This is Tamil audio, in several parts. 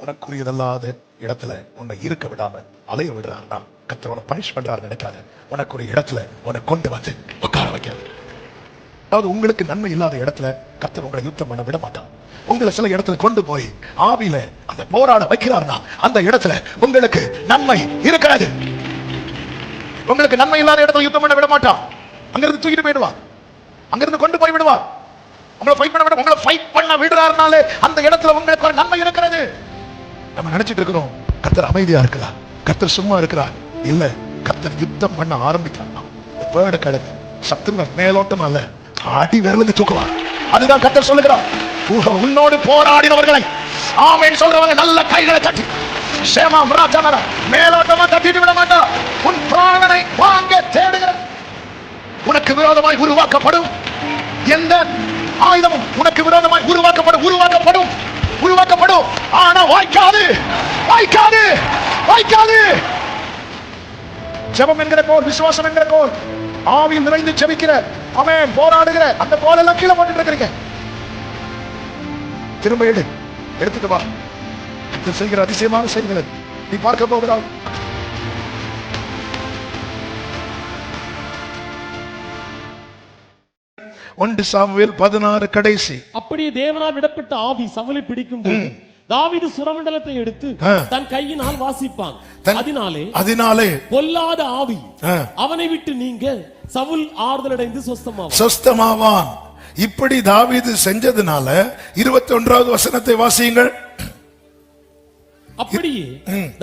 உனக்குரியதல்லாத இடத்துல உன்னை இருக்க விடாம அலைய விடுறாருன்னா கர்த்தர் உன்னை பனிஷ் பண்றாரு நினைக்காத. உனக்கு ஒரு இடத்துல உன்னை கொண்டு வந்து உட்கார வைக்காது. அதாவது உங்களுக்கு நன்மை இல்லாத இடத்துல கர்த்தர் உங்களை யுத்தம் பண்ண விட மாட்டான். உங்களை சில இடத்துல கொண்டு போய் ஆவியில அந்த போராட வைக்கிறார்னா அந்த இடத்துல உங்களுக்கு நன்மை இருக்காது. உங்களுக்கு நன்மை இல்லாத இடத்துல யுத்தம் பண்ண விட மாட்டான். அங்கிருந்து தூக்கிட்டு போயிடுவான், அங்கிருந்து கொண்டு போய் விடுவான். உங்களை ஃபைட் பண்ண விட, உங்களை ஃபைட் பண்ண விடுறாருனாலே அந்த இடத்துல உங்களுக்கு ஒரு நன்மை இருக்கிறது. நம்ம நினைச்சிட்டு இருக்கிறோம் கர்த்தர் அமைதியா இருக்கிறார், கர்த்தர் சும்மா இருக்கிறார். இல்ல, கர்த்தர் யுத்தம் பண்ண ஆரம்பித்தார். வேர்டு கிடையாது, சத்துருவ மேலோட்டம் அல்ல, அடி விரலுக்கு தூக்குவார். அதுதான் கர்த்தர் சொல்லுகிறார். உன்னோடு போராடினவர்களை ஆமென் சொல்றவங்க நல்ல கைகளை தட்டி சேமம் ராஜான மேலோட்டமா தட்டிட்டு விட மாட்டார். உன் பிராணனை வாங்க தேடுகிற உனக்கு விரோதமாய் உருவாக்கப்படும் எந்த ஆயுதமும் உனக்கு விரோதமாய் உருவாக்கப்படும். ஆனா வாய்க்காது. ஜெபம் என்கிற கோல், விசுவாசம் என்கிற கோல், ஆவியில் நிறைந்து ஜெபிக்கிற ஆமென் போராடுகிற அந்த கோல் எல்லாம் கீழே போட்டுட்டு இருக்கிறீங்க. திரும்ப எடுத்துட்டு வா. செய்கிற அதிசயமான செயல்களை நீ பார்க்க போகிறாய். ஒன்று சாமுவேல் 16 கடைசி. அப்படியே தேவனால் விடப்பட்ட ஆவி சவுலை பிடிக்கும் போது தாவீது சுரமண்டலத்தை எடுத்து தன் கையினால் வாசிப்பான். அதனாலே பொல்லாத ஆவி அவனை விட்டு நீங்க சவுல் ஆறுதல் அடைந்து சொஸ்தமாவான். இப்படி தாவீது செஞ்சதுனால 21வது வசனத்தை வாசியுங்கள். அப்படியே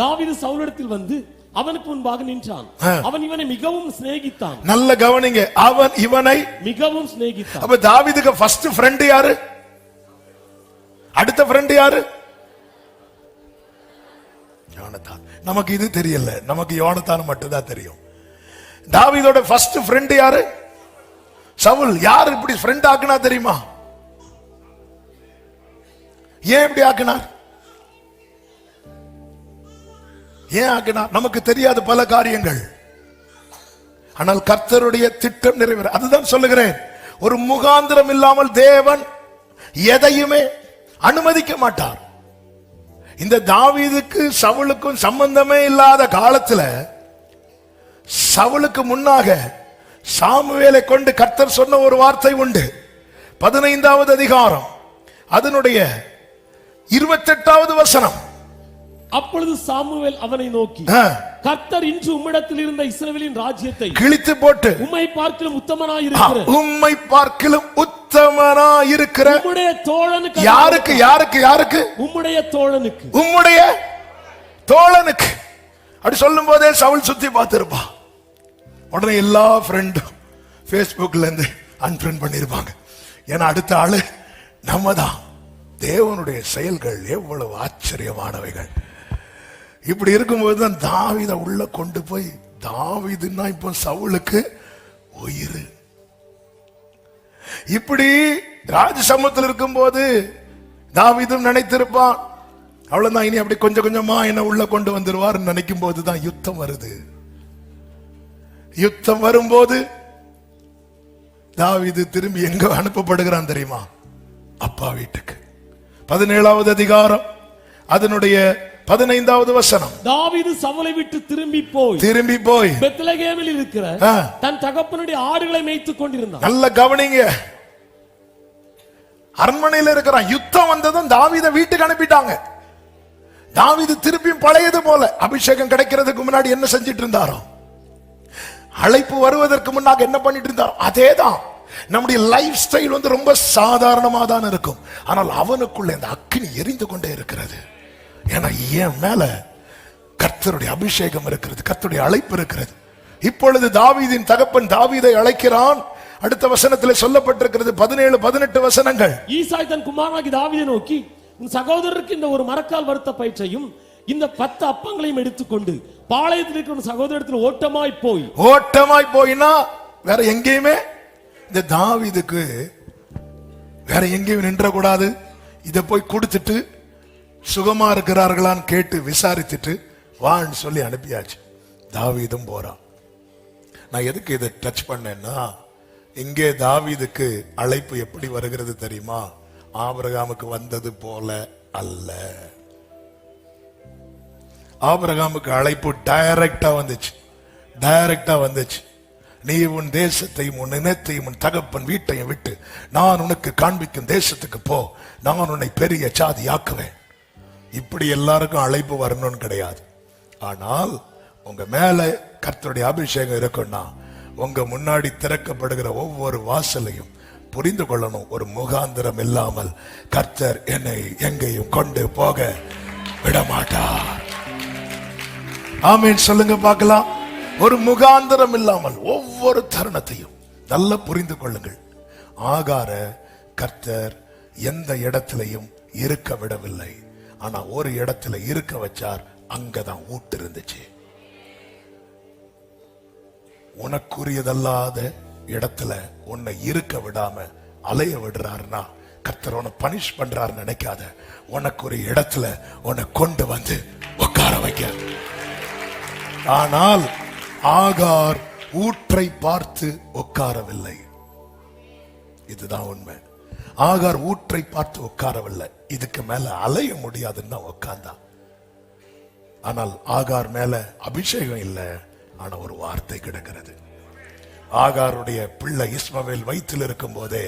தாவீது சவுலிடத்தில் வந்து அவனுக்கு முன்பாக நின்றான். அவன் இவனை மிகவும் சிநேகித்தான். நல்ல கவனிங்க, அவன் இவனை மிகவும் சிநேகித்தான். அப்ப தாவீதுக்கு ஃபர்ஸ்ட் ஃப்ரெண்ட் யாரு? அடுத்த ஃப்ரெண்ட் யாரு? யோனத்தான். நமக்கு இது தெரியல, நமக்கு யோனத்தான் மட்டும் தான் தெரியும். தாவீதோட ஃபர்ஸ்ட் ஃப்ரெண்ட் யாரு? சவுல். யார் இப்படி ஃப்ரெண்ட் ஆக்குனா தெரியுமா? ஏன் இப்படி ஆக்குனார்? ஏன் ஆக்கினார்? நமக்கு தெரியாத பல காரியங்கள். ஆனால் கர்த்தருடைய திட்டம் நிறைவேற. அதுதான் சொல்லுகிறேன், ஒரு முகாந்திரம் இல்லாமல் தேவன் எதையுமே அனுமதிக்க மாட்டார். இந்த தாவீதுக்கு சவுலுக்கும் சம்பந்தமே இல்லாத காலத்துல சவுலுக்கு முன்னாக சாமுவேலை கொண்டு கர்த்தர் சொன்ன ஒரு வார்த்தை உண்டு. 15வது அதிகாரம் அதனுடைய 28வது வசனம். அப்பொழுது சாமுவேல் அவனை நோக்கி, கர்த்தர் இன்று உம்மிடத்தில் இருந்த இஸ்ரவேலின் ராஜ்யத்தை கிழித்து போட்டு உம்மை பார்க்கிலும் உத்தமனாய் இருக்கிற உம்முடைய தோழனுக்கு. யாருக்கு? உம்முடைய தோழனுக்கு. அப்படி சொல்லும் போதே சவுல் சுத்தி பார்த்திருப்பா. உடனே எல்லா ஃப்ரெண்டும் Facebookல இருந்து அன்ஃப்ரெண்ட் பண்ணிருப்பாங்க. ஏன்னா அடுத்த ஆளு நம்ம தான். தேவனுடைய செயல்கள் எவ்வளவு ஆச்சரியமானவைகள். இப்படி இருக்கும்போது தான் தாவீதை உள்ள கொண்டு போய், தாவீதுன்னா இப்போ சவுலுக்கு உயிர். இப்படி ராஜசமூகத்தில் இருக்கும்போது தாவீதும் நினைத்திருப்பான், அவ்வளவுதான் இனி அப்படி கொஞ்சம் கொஞ்சமா என்ன உள்ள கொண்டு வந்துருவார் நினைக்கும் போதுதான் யுத்தம் வருது. யுத்தம் வரும்போது தாவீது திரும்பி எங்க அனுப்பப்படுகிறான் தெரியுமா? அப்பா வீட்டுக்கு. 17வது அதிகாரம் அதனுடைய 15வது வசனம். தாவீது சவுலை விட்டு திரும்பி போய் பெத்லகேமில் இருக்கிற தன் தகப்பனுடைய ஆடுகளை மேய்த்துக் கொண்டிருந்தான். நல்ல கவனிங்க, அரண்மனையில் இருக்கிறான். யுத்தம் வந்ததும் தாவீதை வீட்டுக்கு அனுப்பிட்டாங்க. தாவீது திருப்பியும் பழையது போல அபிஷேகம் கிடைக்கிறதுக்கு முன்னாடி என்ன செஞ்சிட்டு இருந்தாரோ, அழைப்பு வருவதற்கு முன்னாக என்ன பண்ணிட்டு இருந்தாரோ அதேதான். நம்முடைய லைஃப் ஸ்டைல் வந்து ரொம்ப சாதாரணமா தான் இருக்கும். ஆனால் அவனுக்குள்ள இந்த அக்கினி எரிந்து கொண்டே இருக்கிறது. ஏன்னா என் மேல கர்த்தருடைய அபிஷேகம் இருக்கிறது, கர்த்தருடைய அழைப்பு இருக்கிறது. இப்பொழுது தாவீதின் தகப்பன் தாவீதை அழைக்கிறான். அடுத்த வசனத்தில் சொல்லப்பட்டிருக்கிறது 17-18 வசனங்கள். ஈசாய் தன் குமாரனாகிய தாவீதை நோக்கி, உன் சகோதரருக்கு இந்த ஒரு மரக்கால் வறுத்த பயிற்சையும் இந்த 10 அப்பங்களையும் எடுத்துக்கொண்டு பாளையத்தில் இருக்கிற சகோதரத்தில் ஓட்டமாய் போயினா வேற எங்கேயுமே இந்த தாவீதுக்கு வேற எங்கேயும் நின்ற கூடாது. இதை போய் கொடுத்துட்டு சுகமா இருக்கிறார்களான்னு கேட்டு விசாரித்துட்டு வான்னு சொல்லி அனுப்பியாச்சு. தாவீதும் போறான். நான் எதுக்கு இதை டச் பண்ணேன்னா, இங்கே தாவீதுக்கு அழைப்பு எப்படி வருகிறது தெரியுமா? ஆபிரகாமுக்கு வந்தது போல அல்ல. ஆபிரகாமுக்கு அழைப்பு டைரக்டா வந்துச்சு. நீ உன் தேசத்தையும் உன் இனத்தையும் உன் தகப்பன் வீட்டையும் விட்டு நான் உனக்கு காண்பிக்கும் தேசத்துக்கு போ, நான் உன்னை பெரிய சாதி ஆக்குவேன். இப்படி எல்லாருக்கும் அழைப்பு வரணும்னு கிடையாது. ஆனால் உங்க மேல கர்த்தருடைய அபிஷேகம் இருக்குன்னா உங்க முன்னாடி திறக்கப்படுகிற ஒவ்வொரு வாசலையும் புரிந்து கொள்ளணும். ஒரு முகாந்திரம் இல்லாமல் கர்த்தர் என்னை எங்கேயும் கொண்டு போக விட மாட்டார். ஆமீன் சொல்லுங்க பார்க்கலாம். ஒரு முகாந்திரம் இல்லாமல் ஒவ்வொரு தருணத்தையும் நல்லா புரிந்து கொள்ளுங்கள். ஆகார கர்த்தர் எந்த இடத்திலையும் இருக்க விடவில்லை. ஆனா ஒரு இடத்துல இருக்க வச்சார், அங்கதான் ஊட்டு இருந்துச்சு. உனக்குரியதல்லாத இடத்துல உன்னை இருக்க விடாம அலைய விடுறாருன்னா கர்த்தர் உன்னை பனிஷ் பண்றாரு நினைக்காத. உனக்கு ஒரு இடத்துல உன்னை கொண்டு வந்து உட்கார வைக்க. ஆனால் ஆகார் ஊற்றை பார்த்து உட்காரவில்லை. இதுதான் உண்மை. ஆகார் ஊற்றை பார்த்து உட்காரவில்லை. இதுக்கு மேல அலைய முடியாதுன்னு உட்கார்ந்தான். ஆனால் ஆகார் மேல அபிஷேகம் இல்லை. ஆனா ஒரு வார்த்தை கிடக்கிறது. ஆகாருடைய பிள்ளை இஸ்மவேல் வயிற்றில் இருக்கும் போதே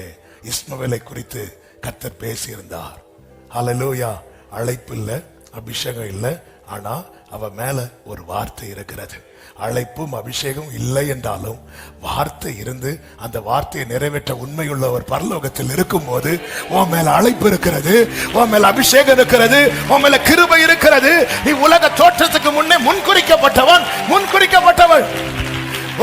இஸ்மவேலை குறித்து கர்த்தர் பேசியிருந்தார். ஹல்லேலூயா. அழைப்பு இல்லை, அபிஷேகம் இல்லை, ஆனா அவ மேல ஒரு வார்த்தை இருக்கிறது. அழைப்பும் அபிஷேகம் இல்லை என்றாலும் வார்த்தை இருந்து அந்த வார்த்தையை நிறைவேற்ற உண்மையுள்ளவர் பரலோகத்தில் இருக்கும் போது உன் மேல அழைப்பு இருக்கிறது, உன் மேல அபிஷேகம் இருக்கிறது, உன் மேல கிருபை இருக்கிறது. நீ உலக தோற்றத்துக்கு முன்னே முன்குறிக்கப்பட்டவள்.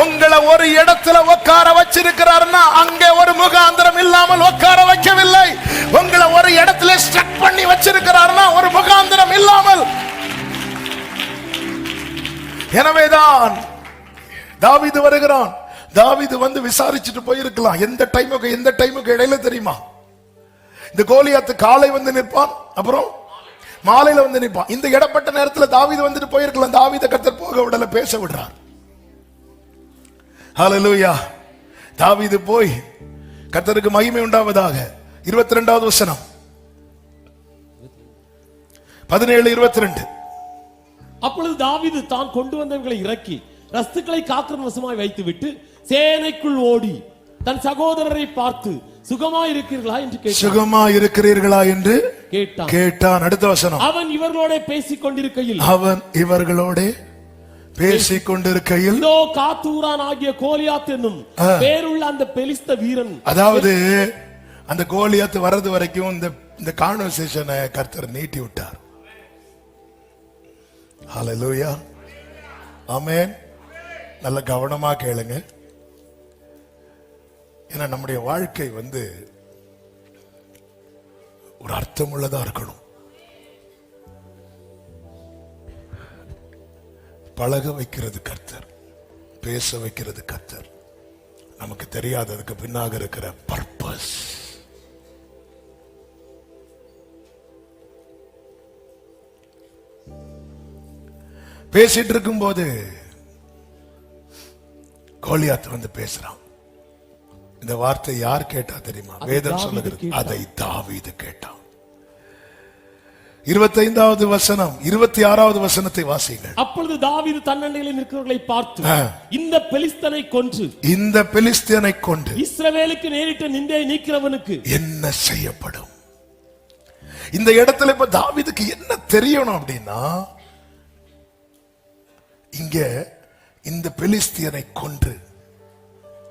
உங்களை ஒரு இடத்துல உட்கார வச்சிருக்கிறாருன்னா அங்கே ஒரு முகாந்திரம் இல்லாமல் உட்கார வைக்கவில்லை. உங்களை ஒரு இடத்துல ஸ்ட்ரக் பண்ணி வச்சிருக்கிறாருன்னா ஒரு முகாந்திரம் இல்லாமல். எனவேதான் தாவீது வருகிறான். தாவீது வந்து விசாரிச்சுட்டு போயிருக்கலாம். எந்த டைமுக்கு இடையில தெரியுமா? இந்த கோலியாத்து காலை வந்து நிற்பான், அப்புறம் மாலையில வந்து நிற்பான். இந்த இடப்பட்ட நேரத்தில் தாவீது வந்துட்டு போயிருக்கலாம். தாவீதை கர்த்தர் போக விடல, பேச விடுறார். ஹல்லேலூயா. தாவீது போய் கர்த்தருக்கு மகிமை உண்டாவதாக. 22வது வசனம், 17:22. அப்பொழுது தாவீது தான் கொண்டு வந்தவர்களை இறக்கி ரஸ்துக்களை காக்கிற வசமாய் வைத்துவிட்டு சேனைக்குள் ஓடி தன் சகோதரரை பார்த்து சுகமாயிருக்கிறீர்களா என்று கேட்டான். அடுத்த வசனம், அவன் இவர்களோட பேசிக் கொண்டிருக்கையில் இதோ காத்தூரான் ஆகிய கோலியாத் என்னும் பேருள்ள அந்த பெலிஸ்த வீரன். அதாவது அந்த கோலியாத் வர்றது வரைக்கும் இந்த கான்வர்சேஷனை கர்த்தர் நீட்டி விட்டார். ஹல்லேலூயா. ஆமென். நல்ல கவனமா கேளுங்க. ஏன்னா நம்முடைய வாழ்க்கை வந்து ஒரு அர்த்தமுள்ளதா இருக்கணும். பழக வைக்கிறது கர்த்தர், பேச வைக்கிறது கர்த்தர். நமக்கு தெரியாததுக்கு பின்னாக இருக்கிற பர்பஸ். பேசிட்டு இருக்கும் போது கோலியாத் வந்து பேசுறான். இந்த வார்த்தை யார் கேட்டா தெரியுமா? வேதம் சொல்லுகிறது, அதை தாவீது கேட்டான். 25வது வசனம், 26வது வசனத்தை வாசிங்கள். அப்பொழுது தாவீது தன்னண்டையில் நிற்கிறவர்களை பார்த்து இந்த பெலிஸ்தியனை கொண்டு இஸ்ரவேலுக்கு நேரிட்ட நிந்தையை நீக்கிறவனுக்கு என்ன செய்யப்படும்? இந்த இடத்துல இப்ப தாவீதுக்கு என்ன தெரியணும் அப்படின்னா, இங்க இந்த பெலிஸ்தியனை கொன்று,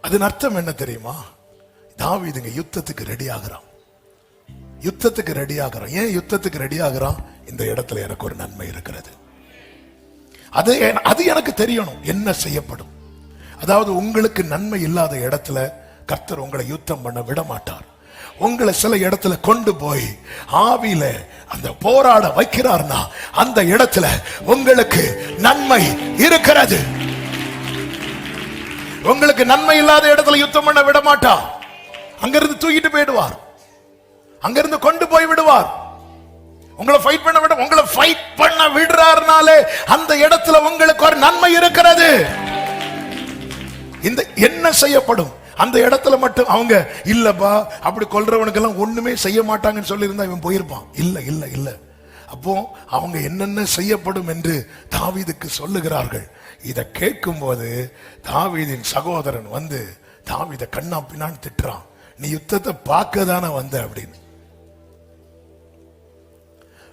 அதன் அர்த்தம் என்ன தெரியுமா? தாவீதுங்க யுத்தத்துக்கு ரெடி ஆகிறான். ஏன் யுத்தத்துக்கு ரெடி ஆகிறான்? இந்த இடத்துல எனக்கு ஒரு நன்மை இருக்கிறது. அது எனக்கு தெரியணும் என்ன செய்யப்படும். அதாவது உங்களுக்கு நன்மை இல்லாத இடத்துல கர்த்தர் உங்களை யுத்தம் பண்ண விட மாட்டார். உங்களை சில இடத்துல கொண்டு போய் ஆவியில அந்த போராட வைக்கிறார்னா அந்த இடத்துல உங்களுக்கு நன்மை இருக்கிறது. உங்களுக்கு நன்மை இல்லாத இடத்துல யுத்தம் பண்ண விட மாட்டார். அங்கிருந்து தூக்கிட்டு போயிடுவார், அங்கிருந்து கொண்டு போய் விடுவார். உங்களை ஃபைட் பண்ண விடுறாருனாலே அந்த இடத்துல உங்களுக்கு ஒரு நன்மை இருக்கிறது. இந்த என்ன செய்யப்படும் அந்த இடத்துல மட்டும் அவங்க இல்லப்பா அப்படி கொல்றவனுக்கு எல்லாம் ஒண்ணுமே செய்ய மாட்டாங்கன்னு சொல்லி இருந்தா இவன் போயிருப்பான். இல்ல அப்போ அவங்க என்னென்ன செய்யப்படும் என்று தாவீதுக்கு சொல்லுகிறார்கள். இதை கேட்கும் போது தாவீதின் சகோதரன் வந்து தாவீதை கண்ணா பின்னான்னு திட்டுறான். நீ யுத்தத்தை பார்க்க தானே வந்த அப்படின்னு.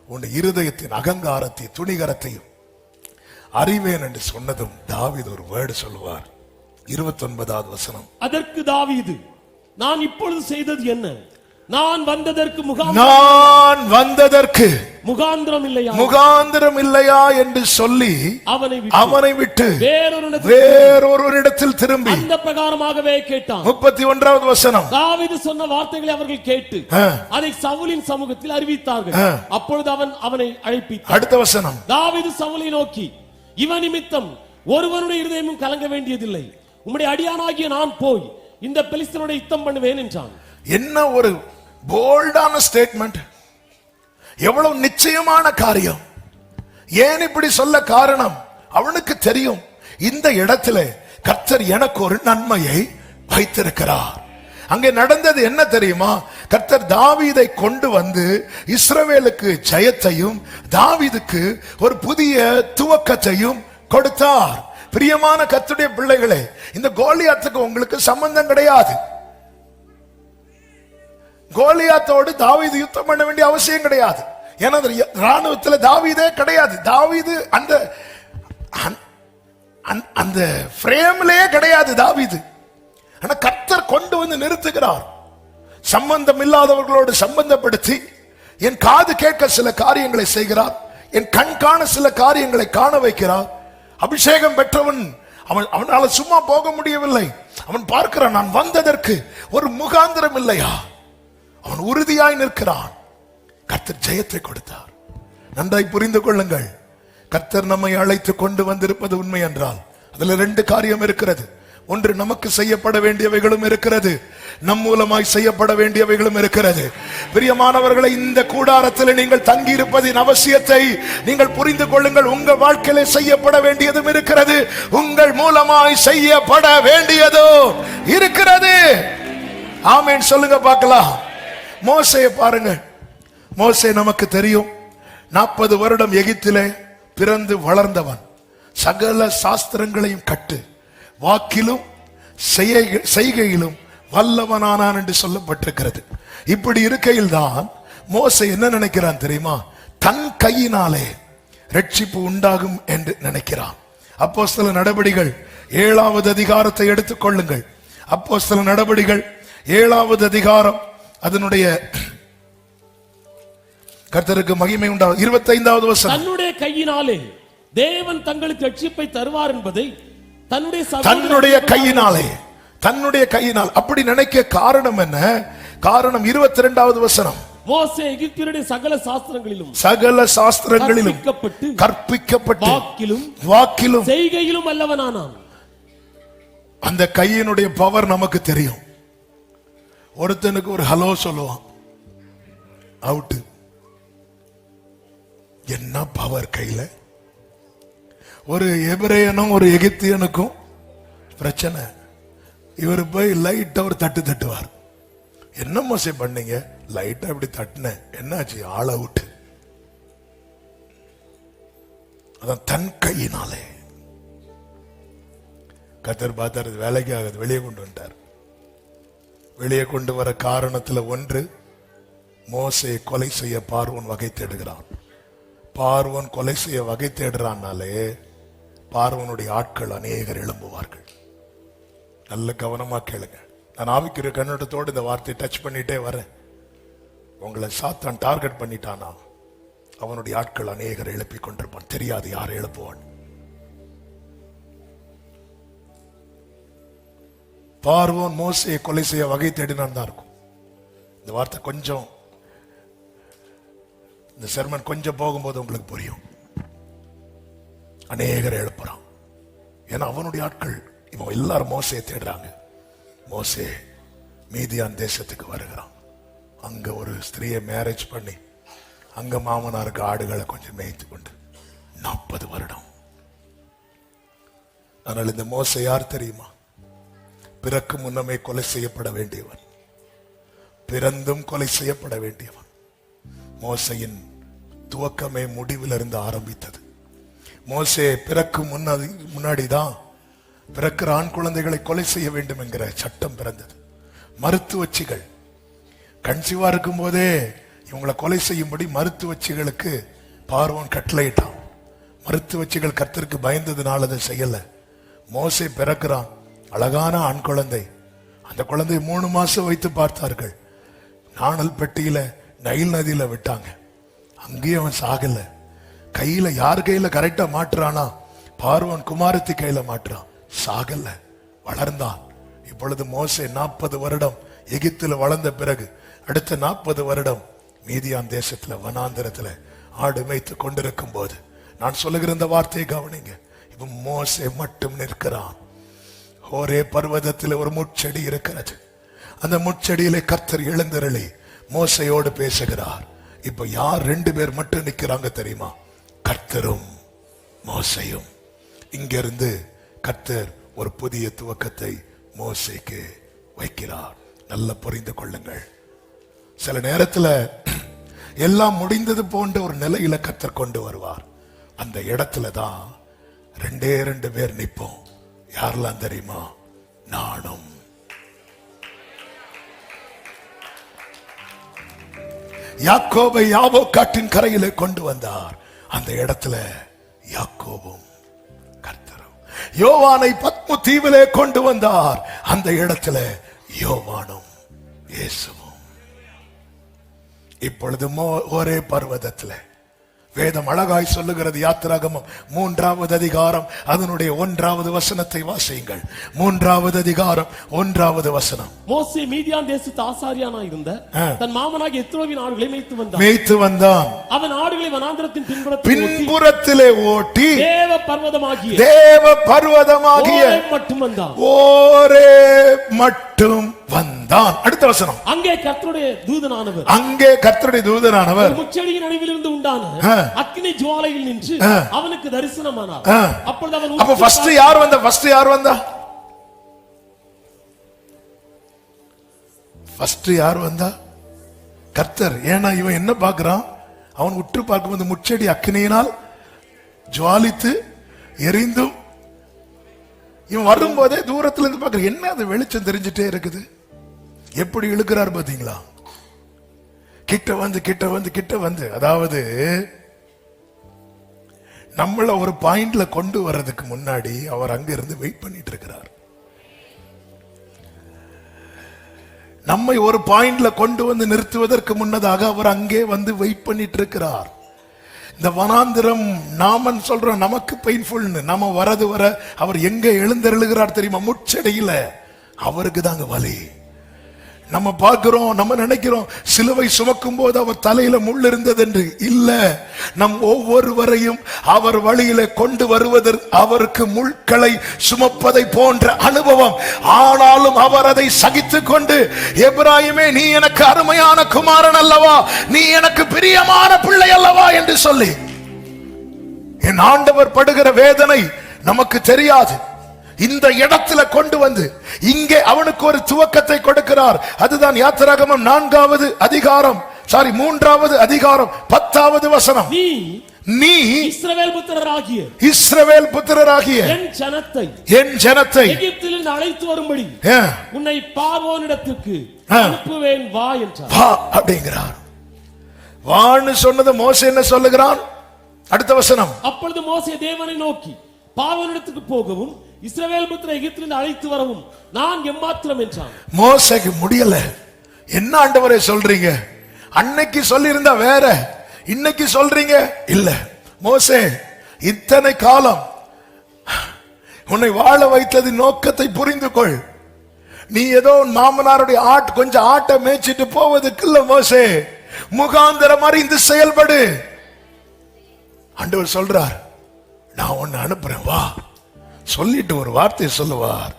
உன் இருதயத்தின் அகங்காரத்தையும் துணிகரத்தையும் அறிவேன் என்று சொன்னதும் தாவீது ஒரு வேர்டு சொல்லுவார். 29வது வசனம். அதற்கு தாவீது, நான் இப்பொழுது செய்தது என்ன? நான் வந்ததற்கு முகாந்திரம் இல்லையா என்று சொல்லி அவனை விட்டு வேறொருவரிடத்தில் திரும்பி அந்த பிரகாரமாகவே கேட்டான். 31வது வசனம். தாவீது சொன்ன வார்த்தைகளை அவர்கள் கேட்டு அதை சவுலின் சமூகத்தில் அறிவித்தார்கள். அப்பொழுது அவனை அழைப்பித்தார். அடுத்த வசனம். தாவீது சவுலை நோக்கி, இவன் நிமித்தம் ஒருவனுடைய இருதயமும் கலங்க வேண்டியதில்லை. உம்முடைய அடியானாகிய நான் போய் இந்த பெலிஸ்தனோட யுத்தம் பண்ணுவேன் என்றான். என்ன ஒரு போல்டான ஸ்டேட்மெண்ட்! எவ்வளவு நிச்சயமான காரியம்! ஏன் இப்படி சொல்ல காரணம்? அவனுக்கு தெரியும், இந்த இடத்துல கர்த்தர் எனக்கு ஒரு நன்மையை வைத்திருக்கிறார். அங்கே நடந்தது என்ன தெரியுமா? கர்த்தர் தாவீதை கொண்டு வந்து இஸ்ரவேலுக்கு ஜெயத்தையும் தாவீதுக்கு ஒரு புதிய துவக்கத்தையும் கொடுத்தார். பிரியமான கர்த்தருடைய பிள்ளைகளே, இந்த கோலியாத்துக்கு உங்களுக்கு சம்பந்தம் கிடையாது. கோலியாத்தோடு தாவீது யுத்தம் பண்ண வேண்டிய அவசியம் கிடையாது. ஏன்னா ராணுவத்தில் தாவீதே கிடையாது. தாவீது அந்த ஃப்ரேம்லயே கிடையாது தாவீது. ஆனா கர்த்தர் கொண்டு வந்து நிறுத்துகிறார். சம்பந்தம் இல்லாதவர்களோடு சம்பந்தப்படுத்தி என் காது கேட்க சில காரியங்களை செய்கிறார், என் கண் காண சில காரியங்களை காண வைக்கிறார். அபிஷேகம் பெற்றவன் அவனால சும்மா போக முடியவில்லை. அவன் பார்க்கிறான், நான் வந்ததற்கு ஒரு முகாந்திரம் இல்லையா? அவன் உறுதியாய் நிற்கிறான். கர்த்தர் ஜெயத்தை கொடுத்தார். நன்றாய் புரிந்து கொள்ளுங்கள், கர்த்தர் நம்மை அழைத்து கொண்டு வந்திருப்பது உண்மை என்றால் அதுல 2 காரியம் இருக்கிறது. ஒன்று, நமக்கு செய்யப்பட வேண்டியவைகளும் இருக்கிறது, நம் மூலமாய் செய்யப்பட வேண்டியவைகளும் இருக்கிறது. பிரியமானவர்களை, இந்த கூடாரத்தில் நீங்கள் தங்கி இருப்பதின் அவசியத்தை நீங்கள் புரிந்து கொள்ளுங்கள். உங்கள் வாழ்க்கையில செய்யப்பட வேண்டியதும் இருக்கிறது, உங்கள் மூலமாய் செய்யப்பட வேண்டியதோ இருக்கிறது. ஆமென் சொல்லுங்க பார்க்கலாம். மோசேயை பாருங்க. மோசே நமக்கு தெரியும், 40 வருடம் எகிப்திலே பிறந்து வளர்ந்தவன். சகல சாஸ்திரங்களையும் கட்டு வாக்கிலும் செய்கையிலும் வல்லவனானான் என்று சொல்லப்பட்டிருக்கிறது. இப்படி இருக்கையில் தான் மோசே என்ன நினைக்கிறான் தெரியுமா? தன் கையினாலே ரட்சிப்பு உண்டாகும் என்று நினைக்கிறான். அப்போஸ்தல நடபடிகள் 7வது அதிகாரத்தை எடுத்துக் கொள்ளுங்கள். அப்போஸ்தல நடபடிகள் 7வது அதிகாரம், அதனுடைய கர்த்தருக்கு மகிமை உண்டாகும் 25வது வசனம். தன்னுடைய கையினாலே தேவன் தங்களுக்கு ரட்சிப்பை தருவார் என்பதை தன்னுடைய கையினால் அப்படி நினைக்க காரணம் என்ன? காரணம் 22வது வசனம். மோசே எகிப்தியருடைய சகல சாஸ்திரங்களிலும் கற்பிக்கப்பட்டு வாக்கிலும் செய்கையிலும் வல்லவனானான். அந்த கையினுடைய பவர் நமக்கு தெரியும். ஒருத்தனுக்கு ஒரு ஹலோ சொல்லுவான், அவுட். என்ன பவர் கையில! ஒரு எபிரேயனும் ஒரு எகிப்தியனுக்கும் பிரச்சனை. இவர் போய் லைட்டா ஒரு தட்டுவார். என்ன மோசே பண்ணீங்க? லைட்டா இப்படி தட்டின, என்னாச்சு? ஆள் அவுட். அதான் தன் கையினாலே. கர்த்தர் பார்த்தார், வேலைக்கு ஆகுது, வெளியே கொண்டு வந்துட்டார். வெளியே கொண்டு வர காரணத்துல ஒன்று, மோசே கொலை செய்ய பார்வோன் வகை தேடுகிறான். பார்வோன் கொலை செய்ய வகை தேடுறான்னாலே பார்வோனுடைய ஆட்கள் அநேகர் எழும்புவார்கள். நல்ல கவனமா கேளுங்க. நான் ஆவிக்கிற கண்ணோட்டத்தோடு இந்த வார்த்தையை டச் பண்ணிட்டே வரேன். உங்களை சாத்தான் டார்கெட் பண்ணிட்டானா அவனுடைய ஆட்கள் அநேகர் எழுப்பி கொண்டிருப்பான். தெரியாது யார் எழுப்புவான். பார்வோன் மோசையை கொலை செய்ய வகை தேடினான் தான் இருக்கும். இந்த வார்த்தை கொஞ்சம், இந்த செர்மன் கொஞ்சம் போகும்போது உங்களுக்கு புரியும். அநேகரை எழுப்புறான். ஏன்னா அவனுடைய ஆட்கள் இவன் எல்லாரும் மோசையை தேடுறாங்க. மோசே மீதியான் தேசத்துக்கு வருகிறான். அங்க ஒரு ஸ்திரியை மேரேஜ் பண்ணி அங்க மாமனாருக்கு ஆடுகளை கொஞ்சம் மேய்த்து கொண்டு 40 வருடம். ஆனால் இந்த மோசே யார் தெரியுமா? பிறக்கு முன்னமே கொலை செய்யப்பட வேண்டியவன், பிறந்தும் கொலை செய்யப்பட வேண்டியவன். மோசையின் துவக்கமே முடிவிலிருந்து ஆரம்பித்தது. மோசே பிறக்கும் முன்னாடிதான் பிறக்கிற ஆண் குழந்தைகளை கொலை செய்ய வேண்டும் என்கிற சட்டம் பிறந்தது. மருத்துவச்சிகள் கன்சீவா இருக்கும் போதே இவங்களை கொலை செய்யும்படி மருத்துவச்சிகளுக்கு பார்வோன் கட்டளையிட்டான். மருத்துவச்சிகள் கர்த்தருக்கு பயந்ததுனால அதை செய்யல. மோசே பிறக்கிறான், அழகான ஆண் குழந்தை. அந்த குழந்தை 3 மாசம் வைத்து பார்த்தார்கள். நாணல் பெட்டியில நைல் நதியில விட்டாங்க. அங்கேயும் அவன் சாகல. கையில யார் கையில கரெக்டா மாட்டுறானா, பார்வோன் குமாரத்தி கையில மாட்டுறான். சாகல, வளர்ந்தான். இப்பொழுது மோசே 40 வருடம் எகிப்தில் வளர்ந்த பிறகு அடுத்த 40 வருடம் மீதியான் தேசத்துல வனாந்தரத்துல ஆடு மேய்த்து கொண்டிருக்கும் போது நான் சொல்லுகிற இந்த வார்த்தையை கவனிங்க. இப்ப மோசே மட்டும் நிற்கிறான். ஒரே பர்வதத்தில் ஒரு முட்செடி இருக்கிறது. அந்த முட்செடியிலே கர்த்தர் எழுந்தருளி மோசையோடு பேசுகிறார். இப்ப யார் 2 பேர் மட்டும் நிக்கிறாங்க தெரியுமா? கர்த்தரும் மோசையும். இங்கிருந்து கர்த்தர் ஒரு புதிய துவக்கத்தை மோசைக்கு வைக்கிறார். நல்லா புரிந்து கொள்ளுங்கள். சில நேரத்துல எல்லாம் முடிந்தது போன்ற ஒரு நிலையில கர்த்தர் கொண்டு வருவார். அந்த இடத்துல தான் 2 பேர் நிற்போம். யாரெல்லாம் தெரியுமா? நானும். யாக்கோபை யாபோக்காட்டின் கரையிலே கொண்டு வந்தார். அந்த இடத்துல யாக்கோபும் கர்த்தரும். யோவானை பத்மு தீவிலே கொண்டு வந்தார். அந்த இடத்துல யோவானும் இயேசுவும். இப்பொழுது ஒரே பர்வதத்துல வேதம் அழகாய் சொல்லுகிறது. யாத்திராகமம் 3வது அதிகாரம் அதனுடைய 1வது வசனத்தை வாசியுங்கள். 3வது அதிகாரம் 1வது வசனம். மோசே மீதியான் தேசத்து ஆசாரியனாய் இருந்த தன் மாமனாகிய எத்ரோவின் ஆடுகளை மேய்த்து வந்தான். அவன் ஆடுகளை வனாந்தரத்தின் பின்புறத்திலே ஓட்டி தேவ பர்வதமாகிய ஓரே மட்டும் வந்தான். அடுத்த வசனம். அங்கே கர்த்தருடைய தூதனானவர் முச்செடியின் நடுவிலிருந்து உண்டான அக்கினி ஜுவாலையில் நின்று அவனுக்கு தரிசனமானார். அப்பொழுது அவன் அப்ப ஃபர்ஸ்ட் யார் வந்தா? கர்த்தர். ஏன்னா இவன் என்ன பார்க்கிறான்? அவன் உற்று பார்க்கும்போது முச்செடி அக்கினியினால் ஜுவாலித்து எரிந்தும், இவன் வரும்போதே தூரத்துல இருந்து பார்க்கிற என்ன அது வெளிச்சம் தெரிஞ்சுட்டே இருக்குது. எப்படி இழுக்கிறார் பாத்தீங்களா? கிட்ட வந்து அதாவது நம்மள ஒரு பாயிண்ட்ல கொண்டு வர்றதுக்கு முன்னாடி அவர் அங்க இருந்து வெயிட் பண்ணிட்டு இருக்கிறார். நம்மை ஒரு பாயிண்ட்ல கொண்டு வந்து நிறுத்துவதற்கு முன்னதாக அவர் அங்கே வந்து வெயிட் பண்ணிட்டு இருக்கிறார். இந்த வனாந்திரம் நாமன் சொல்றோம் நமக்கு பெயின்ஃபுல்னு. நம்ம வரது வர அவர் எங்க எழுந்தருளுகிறார் தெரியுமா? முச்செடியில. அவருக்கு தாங்க வலி. நம்ம பார்க்கிறோம், நம்ம நினைக்கிறோம் சிலுவை சுமக்கும் போது அவர் தலையில முள் இருந்தது என்று. இல்ல, நம் ஒவ்வொருவரையும் அவர் வழியில கொண்டு வருவதற்கு அவருக்கு முள்களை சுமப்பதை போன்ற அனுபவம். ஆனாலும் அவர் அதை சகித்துக் கொண்டு, எபிராயிமே நீ எனக்கு அருமையான குமாரன் அல்லவா, நீ எனக்கு பிரியமான பிள்ளை அல்லவா என்று சொல்லி, என் ஆண்டவர் படுகிற வேதனை நமக்கு தெரியாது. இந்த இடத்துல கொண்டு வந்து இங்கே அவனுக்கு ஒரு துவக்கத்தை கொடுக்கிறார். அதுதான் யாத்திராகமம் 4வது அதிகாரம் 3வது அதிகாரம் 10வது வசனம். நீ இஸ்ரவேல் புத்திரராகிய என் ஜனத்தை எகிப்திலிருந்து அழைத்து வரும்படி உன்னை பார்வோனிடத்துக்கு அனுப்புவேன் வா என்றார். வா அப்படிங்கிறார். வான்னு சொன்னது மோசே என்ன சொல்லுகிறான்? அடுத்த வசனம். அப்பொழுது மோசே தேவனை நோக்கி பார்வோனிடத்துக்கு போகவும் இஸ்ரவேல் புத்திரரை எகிப்திலிருந்து அழைத்து வரவும் நான் எம்மாத்திரம் என்றான். மோசேக்கு முடியல. என்ன ஆண்டவரே சொல்றீங்க? அன்னைக்கு சொல்லியிருந்தா வேற, இன்னைக்கு சொல்றீங்க இல்ல. மோசே, இத்தனை காலம் உன்னை வாழ வைத்தது நோக்கத்தை புரிந்து கொள். நீ ஏதோ மாமனாருடைய கொஞ்சம் ஆட்டை மேய்ச்சிட்டு போவதுக்கு இல்ல மோசே, முகாந்தரம் அறிந்து செயல்படு. ஆண்டவர் சொல்றார், நான் உன்னை அனுப்புறேன் வா. சொல்லிட்டு ஒரு வார்த்தை சொல்லுவார்.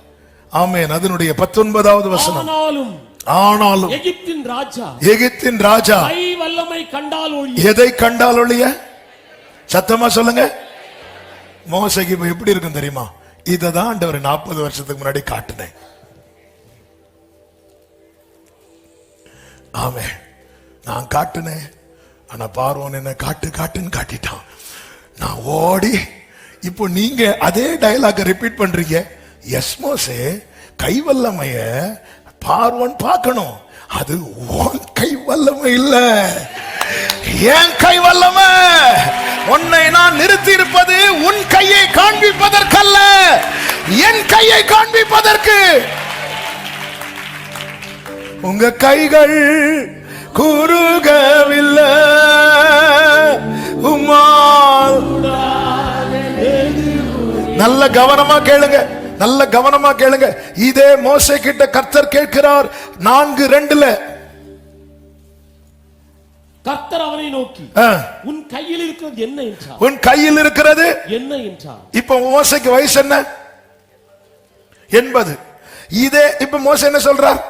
ஆமென். அதனுடைய 19வது வசனம். ஆனாலும் எகிப்தின் ராஜா வல்லமை கண்டால் ஒழிய, எதை கண்டால் ஒழிய? சத்தமா சொல்லுங்க. மோசேக்கு இப்ப எப்படி இருக்கும் தெரியுமா? இததான் ஆண்டவர் 40 வருஷத்துக்கு முன்னாடி காட்டினேன். ஆமென். நான் காட்டினேன். ஆனா பார்வோன் என்ன காட்டுன்னு காட்டிட்டான். நான் ஓடி, இப்போ நீங்க அதே டயலாக ரிப்பீட் பண்றீங்க. எஸ் மோசே, கைவல்லமைய பார்வோன் பார்க்கணும், அது உன் கைவல்லமை இல்ல, என் கைவல்லமை. உன்னை நான் நிறுத்தி இருப்பது உன் கையை காண்பிப்பதற்கல்ல, என் கையை காண்பிப்பதற்கு. உங்க கைகள் குறுகவில்லை, உம்மால். நல்ல கவனமா கேளுங்க, நல்ல கவனமா கேளுங்க. இதே மோசே கிட்ட கர்த்தர் கேட்கிறார் 4:2. கர்த்தர் அவனை நோக்கி, உன் கையில் இருக்கிறது என்ன என்றார். உன் கையில் இருக்கிறது என்ன என்றார். இப்ப மோசேக்கு வயசு என்ன? 80. இதே இப்ப மோசே என்ன சொல்றார்?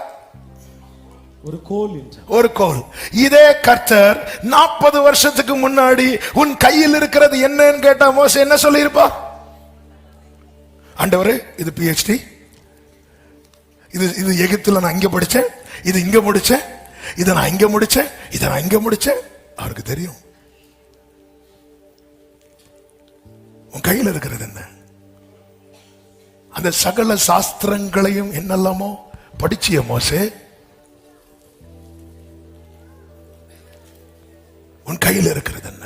ஒரு கோல் என்றார். ஒரு கோல். இதே கர்த்தர் 40 வருஷத்துக்கு முன்னாடி உன் கையில் இருக்கிறது என்னன்னு கேட்டா மோசே என்ன சொல்லி இருப்பா? ஆண்டவரே, இது PhD, இது எகிப்துல நான் இங்க படிச்சேன், இது இங்க முடிச்சேன், இதை நான் இங்க முடிச்சேன், இதை நான் இங்க முடிச்சேன். அவருக்கு தெரியும். உன் கையில் இருக்கிறது என்ன? அந்த சகல சாஸ்திரங்களையும் என்னெல்லாமோ படிச்சிய மோசே, உன் கையில் இருக்கிறது என்ன?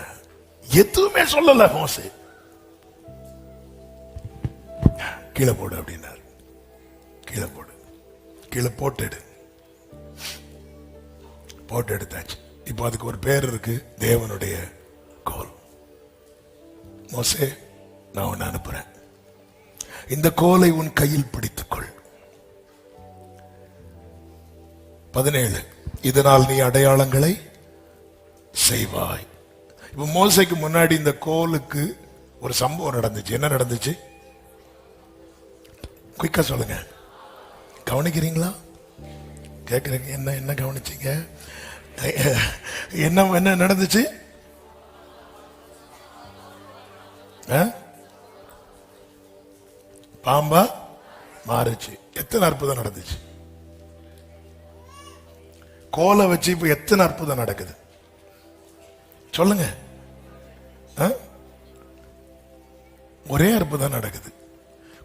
எதுவுமே சொல்லல மோசே. கீழே போடு அப்படின்னாரு. கீழே போடு, கீழே போட்டு எடுத்தாச்சு. இப்போ அதுக்கு ஒரு பேர் இருக்கு, தேவனுடைய கோல். மோசே, நான் உன்னை அனுப்புறேன், இந்த கோலை உன் கையில் பிடித்துக்கொள். 17, இதனால் நீ அடையாளங்களை செய்வாய். இப்ப மோசைக்கு முன்னாடி இந்த கோலுக்கு ஒரு சம்பவம் நடந்துச்சு. என்ன நடந்துச்சு? குயிக்கா சொல்லுங்க. கவனிக்கிறீங்களா? கேட்குறீங்க? என்ன கவனிச்சீங்க? என்ன நடந்துச்சு? பாம்பா மாறுச்சு. எத்தனை அற்புதம் நடந்துச்சு? கோலை வச்சு இப்ப எத்தனை அற்புதம் நடக்குது சொல்லுங்க. ஒரே அற்புதம் நடக்குது.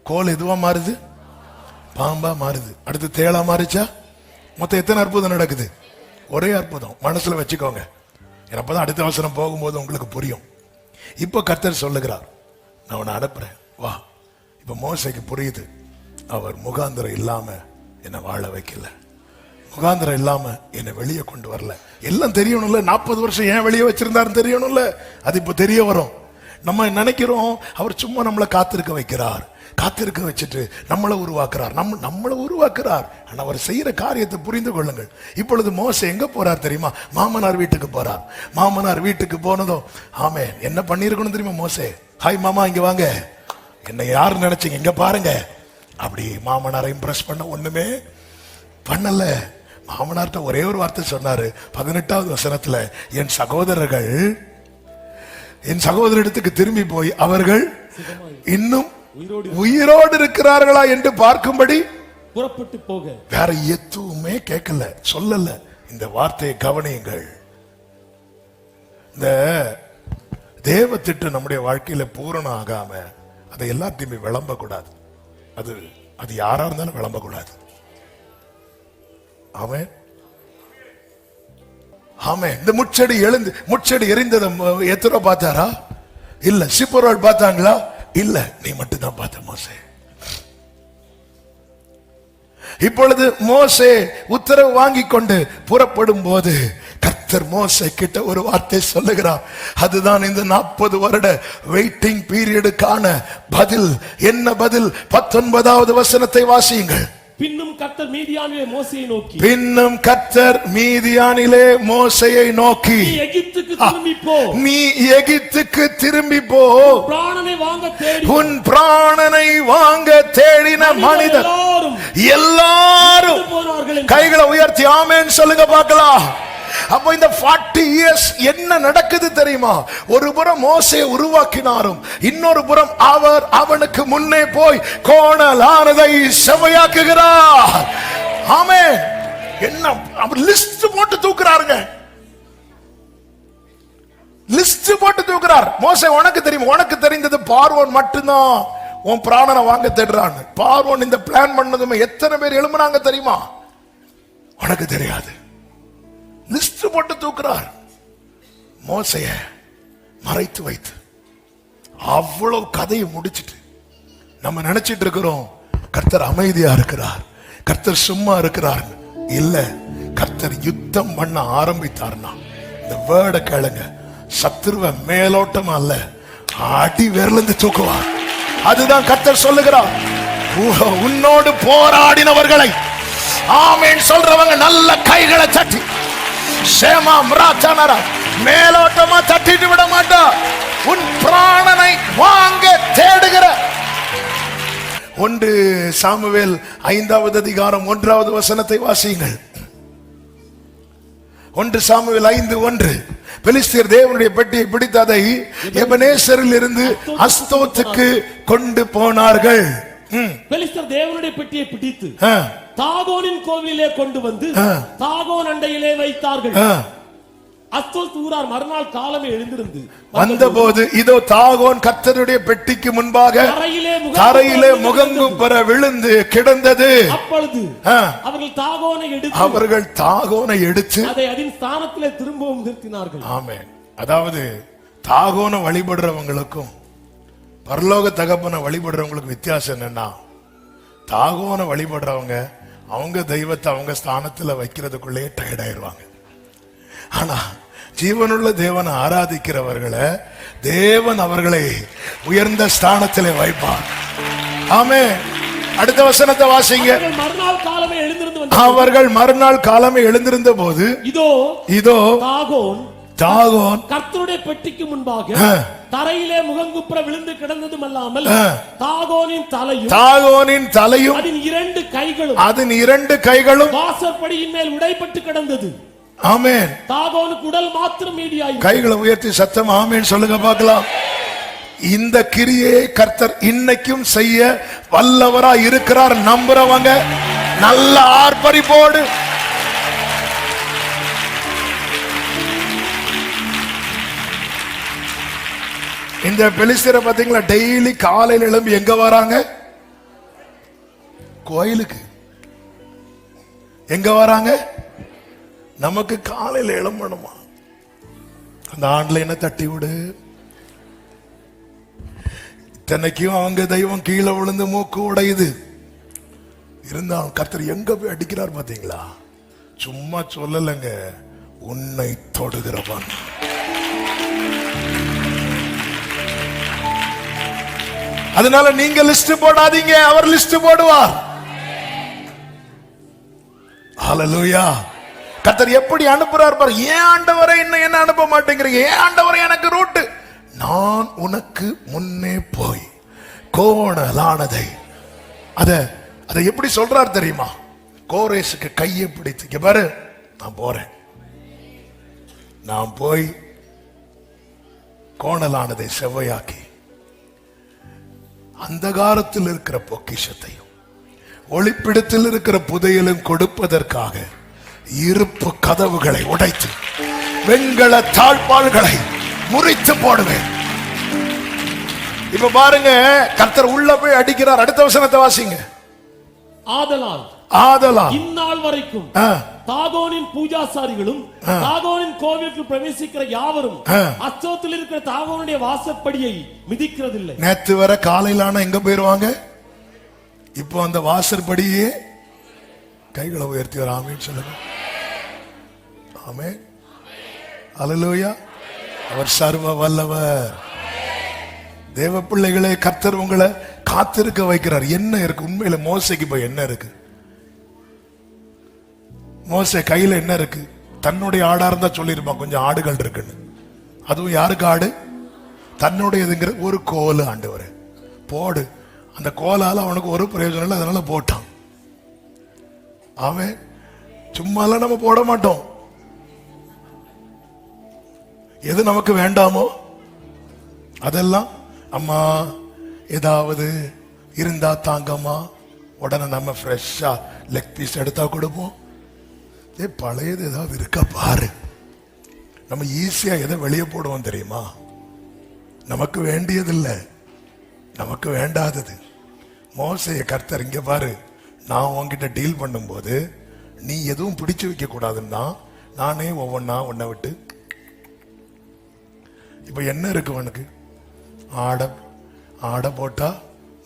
கோல் எதுவா மாறுது? பாம்பா மாறுது. அடுத்து தேளா மாறுச்சா? மொத்தம் எத்தனை அற்புதம் நடக்குது? ஒரே அற்புதம். மனசுல வச்சுக்கோங்க. அப்பதான் அடுத்த அவசரம் போகும்போது உங்களுக்கு புரியும். இப்ப கர்த்தர் சொல்லுகிறார், நான் உன்னை அனுப்புறேன், வா. இப்ப மோசைக்கு புரியுது, அவர் முகாந்திரம் இல்லாம என்னை வாழ வைக்கல, முகாந்திரம் இல்லாம என்னை வெளியே கொண்டு வரல. எல்லாம் தெரியணும்ல. 40 வருஷம் ஏன் வெளியே வச்சிருந்தாருன்னு தெரியணும்ல. அது இப்ப தெரிய வரும். நம்ம நினைக்கிறோம் அவர் சும்மா நம்மளை காத்திருக்க வைக்கிறார், காத்திருக்க வச்சுட்டு நம்மளை உருவாக்குறார், நம்மளை உருவாக்குறார். ஆனா அவர் செய்யற காரியத்தை புரிந்து கொள்ளுங்கள். இப்பொழுது மோசே எங்க போறார் தெரியுமா? மாமனார் வீட்டுக்கு போறார். மாமனார் வீட்டுக்கு போனதும் ஆமே என்ன பண்ணிருக்கணும் தெரியுமா? மோசே, ஹாய் மாமா, இங்க வாங்க, என்ன யாரு நினைச்சீங்க, இங்க பாருங்க. அப்படி மாமனாரை இம்ப்ரெஸ் பண்ண ஒண்ணுமே பண்ணல. மாமனார்ட்ட ஒரே ஒரு வார்த்தை சொன்னாரு. 18வது வசனத்துல, என் சகோதரத்துக்கு திரும்பி போய் அவர்கள் இன்னும் உயிரோடு இருக்கிறார்களா என்று பார்க்கும்படி புறப்பட்டு போக. வேற எதுவுமே கேட்கல, சொல்லல. இந்த வார்த்தையை கவனியுங்கள். இந்த தேவ திட்டம் நம்முடைய வாழ்க்கையில பூரணம் ஆகாம அதை எல்லாத்தையுமே விளம்ப கூடாது. அது யாரா இருந்தாலும் விளம்ப கூடாது. அவன் ஆமென். இந்த முச்செடி எரிந்ததை எத்தனை பார்த்தாரா? இல்ல. சிப்பரோல் பார்த்தாங்களா? இல்ல. நீ மட்டும் தான் பார்த்த மோசே. இப்பொழுது மோசே உத்தரவு வாங்கி கொண்டு புறப்படும் போது கர்த்தர் மோசே கிட்ட ஒரு வார்த்தை சொல்லுகிறார். அதுதான் இந்த 40 வருட வெயிட்டிங் பீரியடுக்கான பதில். என்ன பதில்? 19வது வசனத்தை வாசியுங்கள். பின்னும் கர்த்தர் மீதியானிலே மோசேயை நோக்கி, பின்னும் கர்த்தர் மீதியானிலே மோசேயை நோக்கி, நீ எகிப்துக்கு திரும்பி போ, நீ எகிப்துக்கு திரும்பி போ, உன் பிராணனை வாங்க தேடின மனிதர் எல்லாரும் கைகளை உயர்த்தி ஆமென் சொல்லுங்க பார்க்கலாம். அப்ப இந்த 40 இயர்ஸ் என்ன நடக்குது தெரியுமா? ஒரு புறம் மோசே உருவாக்கினாரும், இன்னொரு புறம் அவர் அவனுக்கு முன்னே போய் கோணலானதை செவையாக்குகிறார். ஆமென். என்ன அவர் லிஸ்ட் போட்டு தூக்குறாருங்க. லிஸ்ட் போட்டு தூக்குறார். மோசே உனக்கு தெரியும், உனக்கு தெரிந்தது பார்வோன் மட்டும்தான் உன் பிராணனை வாங்க தேடுறான். பார்வோன் இந்த பிளான் பண்ணதுமே எத்தனை பேர் எழும்புனாங்க தெரியுமா? உனக்கு தெரியாது. லிஸ்ட் போட்டு தூக்குறார். மோசைய மறைத்து வைத்து அவ்வளவு கதையை முடிச்சிட்டு நம்ம நினைச்சிட்டு இருக்கிறோம் கர்த்தர் அமைதியா இருக்கிறார், கர்த்தர் சும்மா இருக்கிறார். இல்ல, கர்த்தர் யுத்தம் பண்ண ஆரம்பித்தார்னா இந்த வேர்டை கேளுங்க, சத்துருவ மேலோட்டம் அல்ல அடி விரலிருந்து தூக்குவார். அதுதான் கர்த்தர் சொல்லுகிறார். உன்னோடு போராடினவர்களை ஆமென் சொல்றவங்க நல்ல கைகளை தட்டி சேமா மிராச்சனரா மேலோட்டமா தட்டிட்டு விட மாட்டா. உன் பிராணனை வாங்க தேடுகிற 1 சாமுவேல் 5வது அதிகாரம் 1வது வசனத்தை வாசியுங்கள். 1 சாமுவேல் 5:1. பெலிஸ்தியர் தேவனுடைய பெட்டியை பிடித்து அதை எபனேசரில் இருந்து அஸ்தோத்துக்கு கொண்டு போனார்கள். பெலிஸ்தர் தேவனுடைய பெட்டியை பிடித்து தாகோனின் கோவிலே கொண்டு வந்து தாகோன் அண்டையிலே வைத்தார்கள். அஸ்தோத் ஊரார் மறுநாள் காலமே எழுந்திருந்து வந்தபோது இதோ தாகோன் கர்த்தருடைய பெட்டிக்கு முன்பாக தரையிலே முகங்குப்புற விழுந்து கிடந்தது. அப்பொழுது அவர்கள் தாகோனை எடுத்து அதை அதன் ஸ்தானத்திலே திரும்பவும் நிறுத்தினார்கள். ஆமென். அதாவது தாகோனை வழிபடுறவங்களுக்கும் பரலோக தகப்பனை வழிபடுறவங்களுக்கு வித்தியாசம் என்னன்னா, தாகோனை வழிபடுறவங்க அவங்க தெய்வத்தை அவங்க ஸ்தானத்துல வைக்கிறதுக்குள்ளே டயர்ட் ஆயிடுவாங்க. ஆனா ஜீவனுள்ள தேவனை ஆராதிக்கிறவர்களை தேவன் அவர்களை உயர்ந்த ஸ்தானத்திலே வைப்பார். ஆமென். அடுத்த வசனத்தை வாசிங்க. அவர்கள் மறுநாள் காலமே எழுந்திருந்த போது இதோ தாகோன் கர்த்தருடைய பெட்டிக்கு முன்பாக தரையிலே முகங்குப்புற விழுந்து கிடந்ததும் அல்லாமல் தாகோனின் தலையும் அதன் 2 கைகளும் வாசற்படியின் மேல் உடைப்பட்டு கிடந்தது. ஆமென். தாகோனுக்கு உடல் மாத்திரம் மீதியாய். கைகளை உயர்த்தி சத்தம் ஆமென் சொல்லுங்க பார்க்கலாம். இந்த கிரியை கர்த்தர் இன்னைக்கும் செய்ய வல்லவரா இருக்கிறார். நம்புறவங்க நல்ல ஆர்ப்பரிப்போடு இந்த பெலிஸ்தரை பாத்தீங்களா, டெய்லி காலையில் எழும்பி எங்க வராங்க? கோயிலுக்கு. எங்க வராங்க? நமக்கு காலையில் எழும்பணுமா? அந்த ஆன்லைனை தட்டி விடு. இத்தனைக்கும் அவங்க தெய்வம் கீழே விழுந்து மூக்கு உடையுது. இருந்தாலும் கர்த்தர் எங்க போய் அடிக்கிறார் பாத்தீங்களா? சும்மா சொல்லலங்க, உன்னை தொடுகிறவன். அதனால நீங்க லிஸ்ட் போடாதீங்க, அவர் லிஸ்ட் போடுவார். ஹல்லேலூயா. கர்த்தர் எப்படி அனுப்புறார் பாரு. ஏன் ஆண்டவரே என்ன அனுப்ப மாட்டேங்கிறீங்க? ஏன் ஆண்டவரே எனக்கு ரூட்? நான் உனக்கு முன்னே போய் கோணலானதை அதை எப்படி சொல்றார் தெரியுமா? கோரேசுக்கு கையை பிடித்து பாரு, நான் போறேன், நான் போய் கோணலானதை செவ்வையாக்கி அந்தகாரத்தில் இருக்கிற பொக்கிஷத்தையும் ஒளிப்பிடத்தில் இருக்கிற புதையலும் கொடுப்பதற்காக இருப்பு கதவுகளை உடைத்து வெண்கல தாழ்பால்களை முறித்து போடுவேன். இப்ப பாருங்க, கர்த்தர் உள்ள போய் அடிக்கிறார். அடுத்த வசனத்தை வாசிங்க. ஆதலால் இந்நாள் வரைக்கும் தாகோனின் பூஜாசாரிகளும் தாகோனின் கோவிலுக்கு பிரவேசிக்கிற யாவரும் அஸ்தோத்தில் இருக்கிற தாகோனுடைய வாசற்படியை மிதிக்கிறதில்லை. நேத்து வர காலையிலான எங்க போயிருவாங்க? இப்போ அந்த வாசற்படியே கைகளை உயர்த்தி வர ஆமென் சொல்லுங்க. ஆமென். அல்லேலூயா. அவர் சர்வ வல்லவர். தேவ பிள்ளைகளே, கர்த்தர் உங்களை காத்திருக்க வைக்கிறார். என்ன இருக்கு உண்மையில? மோசைக்கு போய் என்ன இருக்கு? மோசே கையில என்ன இருக்கு? தன்னுடைய ஆடா இருந்தா சொல்லிருப்பான் கொஞ்சம் ஆடுகள் இருக்குன்னு. அதுவும் யாருக்கு ஆடு? தன்னுடையதுங்கிற ஒரு கோல். ஆண்டவரே போடு. அந்த கோலால அவனுக்கு ஒரு பிரயோஜனம் இல்லை, அதனால போட்டான். அவன் சும்மாலாம் நம்ம போட மாட்டோம். எது நமக்கு வேண்டாமோ அதெல்லாம் அம்மா ஏதாவது இருந்தா தாங்கம்மா, உடனே நம்ம ஃப்ரெஷ்ஷா லெக் பீஸ் எடுத்தா கொடுப்போம். பழையது ஏதாவது இருக்கா பாரு. நம்ம ஈஸியா எதை வெளியே போடுவோம் தெரியுமா? நமக்கு வேண்டியதில்லை, நமக்கு வேண்டாதது. மோசேயை கர்த்தர் இங்க பாரு, நான் உன்கிட்ட டீல் பண்ணும்போது நீ எதுவும் பிடிச்சு வைக்க கூடாதுன்னா நானே ஒவ்வொன்னா உன்னை விட்டு. இப்ப என்ன இருக்கு உனக்கு? ஆடை போட்டா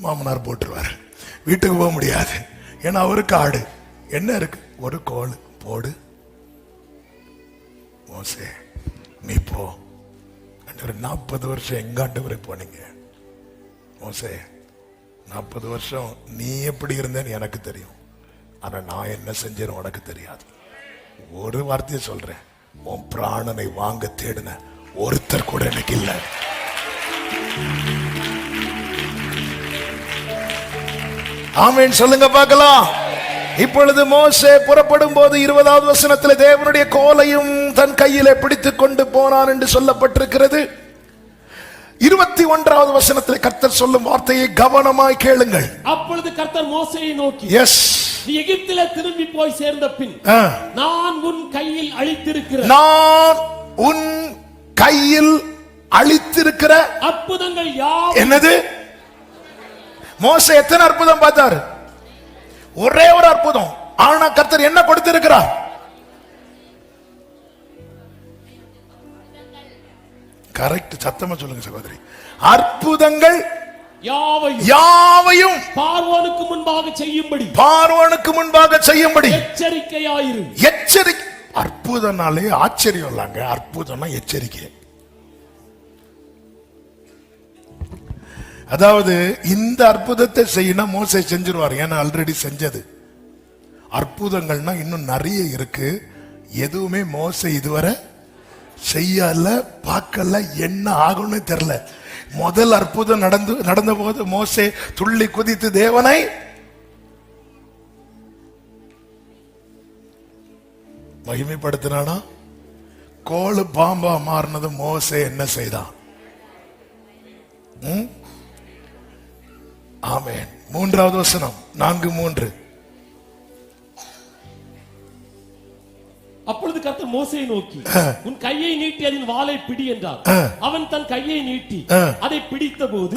மாமனார் போட்டுருவாரு, வீட்டுக்கு போக முடியாது, ஏன்னா அவருக்கு ஆடு. என்ன இருக்கு? ஒரு கோல் போடு. மோசே நீ போ. 40 வருஷம் எங்க ஆண்டவரே போனீங்க? மோசே 40 வருஷம் நீ எப்படி இருந்தேன்னு எனக்கு தெரியும், ஆனா நான் என்ன செஞ்சேன்னு உனக்கு தெரியாது. ஒரு வார்த்தையை சொல்றேன், உன் பிராணனை வாங்க தேடின ஒருத்தர் கூட எனக்கு இல்லை. ஆமென் சொல்லுங்க பார்க்கலாம். இப்பொழுது மோசே புறப்படும் போது 20வது வசனத்தில் தேவனுடைய கோலையும் தன் கையிலே பிடித்துக் கொண்டு போனான் என்று சொல்லப்பட்டிருக்கிறது. 21வது வசனத்தில் கர்த்தர் சொல்லும் வார்த்தையை கவனமாய் கேளுங்கள். அப்பொழுது கர்த்தர் மோசேயை நோக்கி, எஸ், நீ எகிப்திலே திரும்பி போய் சேர்ந்த பின் நான் உன் கையில் அளித்திருக்கிற அற்புதங்கள் யாவும். என்னது? மோசே எத்தனை அற்புதம் பார்த்தாரு? ஒரே ஒரு அற்புதம். ஆனா கர்த்தர் என்ன கொடுத்திருக்கிறார்? கரெக்ட், சத்தமா சொல்லுங்க சகோதரி. அற்புதங்கள் யாவையும் பார்வோனுக்கு முன்பாக செய்யும்படி எச்சரிக்கையாயிரு. எச்சரிக்கை. அற்புதம்னாலே ஆச்சரியம் இல்லங்க, அற்புதம்னா எச்சரிக்கை. அதாவது இந்த அற்புதத்தை செய்யணும் மோசே செஞ்சிருவார், ஏன்னா ஆல்ரெடி செஞ்சது. அற்புதங்கள்னா இன்னும் நிறைய இருக்கு, எதுவுமே மோசே இதுவரை செய்யல, பார்க்கல, என்ன ஆகும்னு தெரியல. முதல் அற்புதம் நடந்த போது மோசே துள்ளி குதித்து தேவனை மகிமைப்படுத்தினானா? கோலு பாம்பா மாறினது மோசே என்ன செய்தான்? ஆமென். 3வது வசனம் 4:3. அப்பொழுது கர்த்தர் மோசேயை நோக்கி, உன் கையை நீட்டி அதன் வாளை பிடி என்றார். அவன் தன் கையை நீட்டி அதை பிடித்த போது